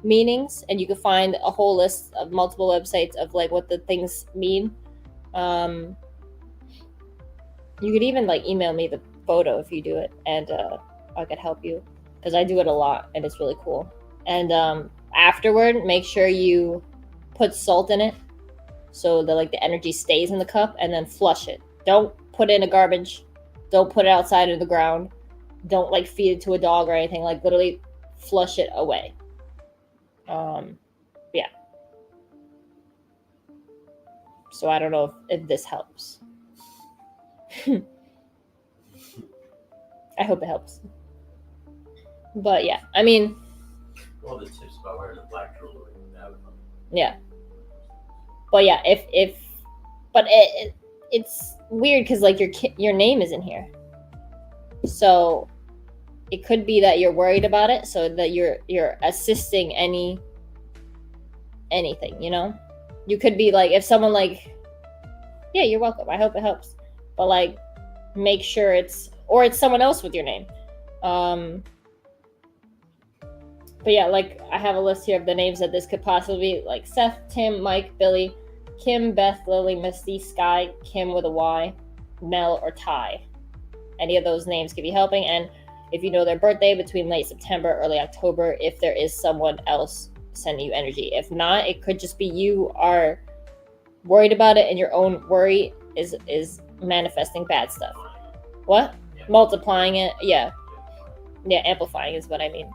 meanings, and you can find a whole list of multiple websites of like what the things mean. You could even like email me the photo if you do it, and I could help you because I do it a lot and it's really cool. And afterward, make sure you put salt in it so that like the energy stays in the cup, and then flush it. Don't put it in a garbage. Don't put it outside of the ground. Don't like feed it to a dog or anything. Like literally flush it away. Yeah. So I don't know if this helps. I hope it helps. But yeah, I mean, All the tips about wearing a black jewelry. yeah. But yeah, it's weird because like your name isn't here, so it could be that you're worried about it, so that you're assisting anything, you know. You could be like, if someone like, yeah, you're welcome, I hope it helps, but like make sure it's someone else with your name. But yeah, like I have a list here of the names that this could possibly be, like Seth, Tim, Mike, Billy, Kim, Beth, Lily, Misty, Sky, Kim with a Y, Mel, or Ty. Any of those names could be helping. And if you know their birthday between late September, early October, if there is someone else sending you energy. If not, it could just be you are worried about it, and your own worry is manifesting bad stuff. What? Yeah. Multiplying it. Yeah, amplifying is what I mean.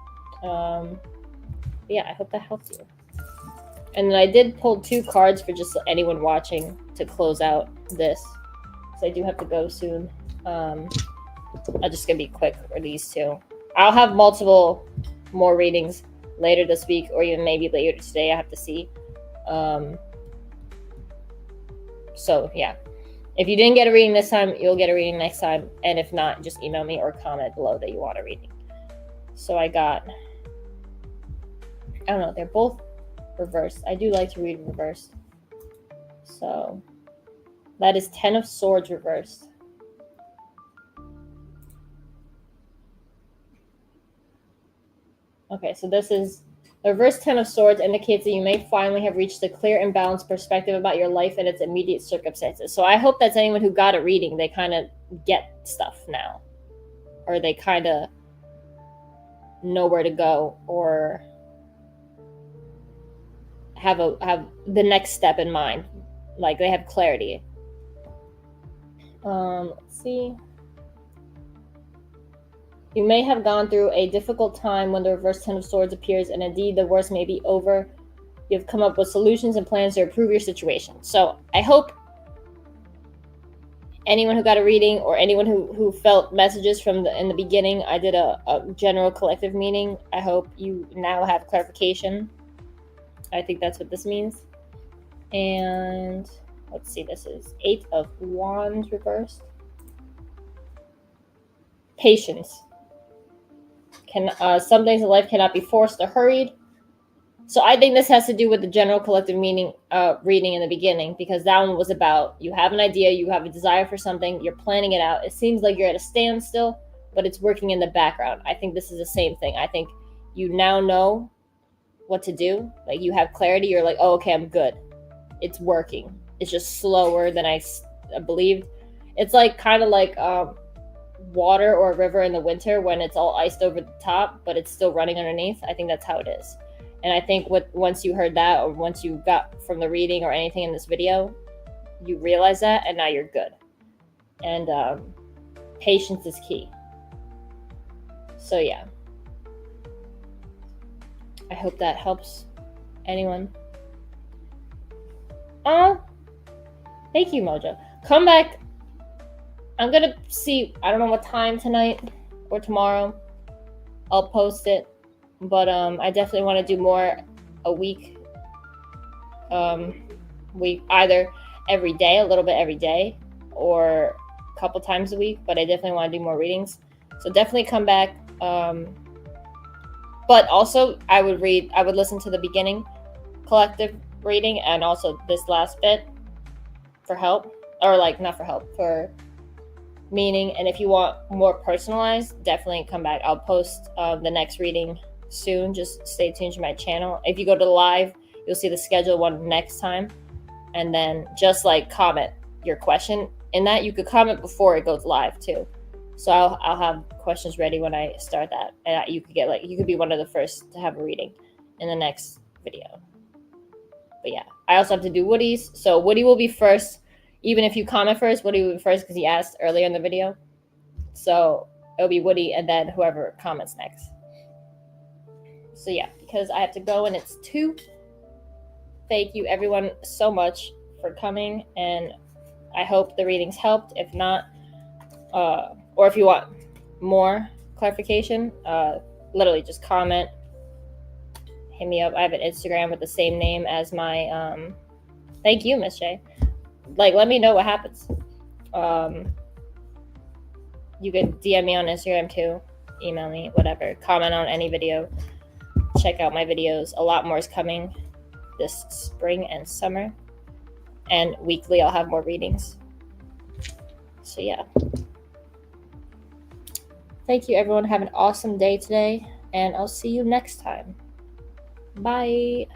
Yeah, I hope that helps you. And then I did pull 2 cards for just anyone watching to close out this, because I do have to go soon. I'm just gonna be quick for these 2. I'll have multiple more readings later this week, or even maybe later today. I have to see. So yeah, if you didn't get a reading this time, you'll get a reading next time. And if not, just email me or comment below that you want a reading. So I got, I don't know, they're both reversed. I do like to read reversed. So that is 10 of Swords reversed. Okay, so this is the reverse 10 of Swords indicates that you may finally have reached a clear and balanced perspective about your life and its immediate circumstances. So I hope that's anyone who got a reading, they kind of get stuff now, or they kind of know where to go, or have the next step in mind, like they have clarity. Let's see. You may have gone through a difficult time when the reverse 10 of Swords appears, and indeed the worst may be over. You've come up with solutions and plans to improve your situation. So I hope anyone who got a reading, or anyone who felt messages from in the beginning, I did a general collective meaning. I hope you now have clarification. I think that's what this means. And let's see, this is 8 of Wands reversed. Patience. Some things in life cannot be forced or hurried. So I think this has to do with the general collective meaning reading in the beginning, because that one was about, you have an idea, you have a desire for something, you're planning it out. It seems like you're at a standstill, but it's working in the background. I think this is the same thing. I think you now know what to do. Like you have clarity. You're like, oh, okay, I'm good. It's working. It's just slower than I believed. It's like kind of like water or a river in the winter when it's all iced over the top, but it's still running underneath. I think that's how it is. And I think once you heard that, or once you got from the reading or anything in this video, you realize that, and now you're good. And patience is key. So yeah, I hope that helps anyone. Thank you, Mojo. Come back. I'm gonna see, I don't know what time tonight or tomorrow I'll post it, but I definitely want to do more a week. Either every day, a little bit every day, or a couple times a week, but I definitely want to do more readings. So definitely come back. But also I would listen to the beginning collective reading and also this last bit for help, or like not for help, for meaning. And if you want more personalized, definitely come back. I'll post the next reading soon. Just stay tuned to my channel. If you go to live, you'll see the scheduled one next time, and then just like comment your question in that. You could comment before it goes live too, so I'll have questions ready when I start that, and you could be one of the first to have a reading in the next video. But yeah, I also have to do Woody's, so Woody will be first. Even if you comment first, Woody will be first because he asked earlier in the video. So it'll be Woody and then whoever comments next. So yeah, because I have to go and it's 2. Thank you everyone so much for coming, and I hope the readings helped. If not, or if you want more clarification, literally just comment, hit me up. I have an Instagram with the same name as my thank you, Miss J. Like, let me know what happens. You could DM me on Instagram too, email me, whatever, comment on any video, check out my videos. A lot more is coming this spring and summer, and weekly I'll have more readings. So yeah, thank you everyone. Have an awesome day today, and I'll see you next time. Bye.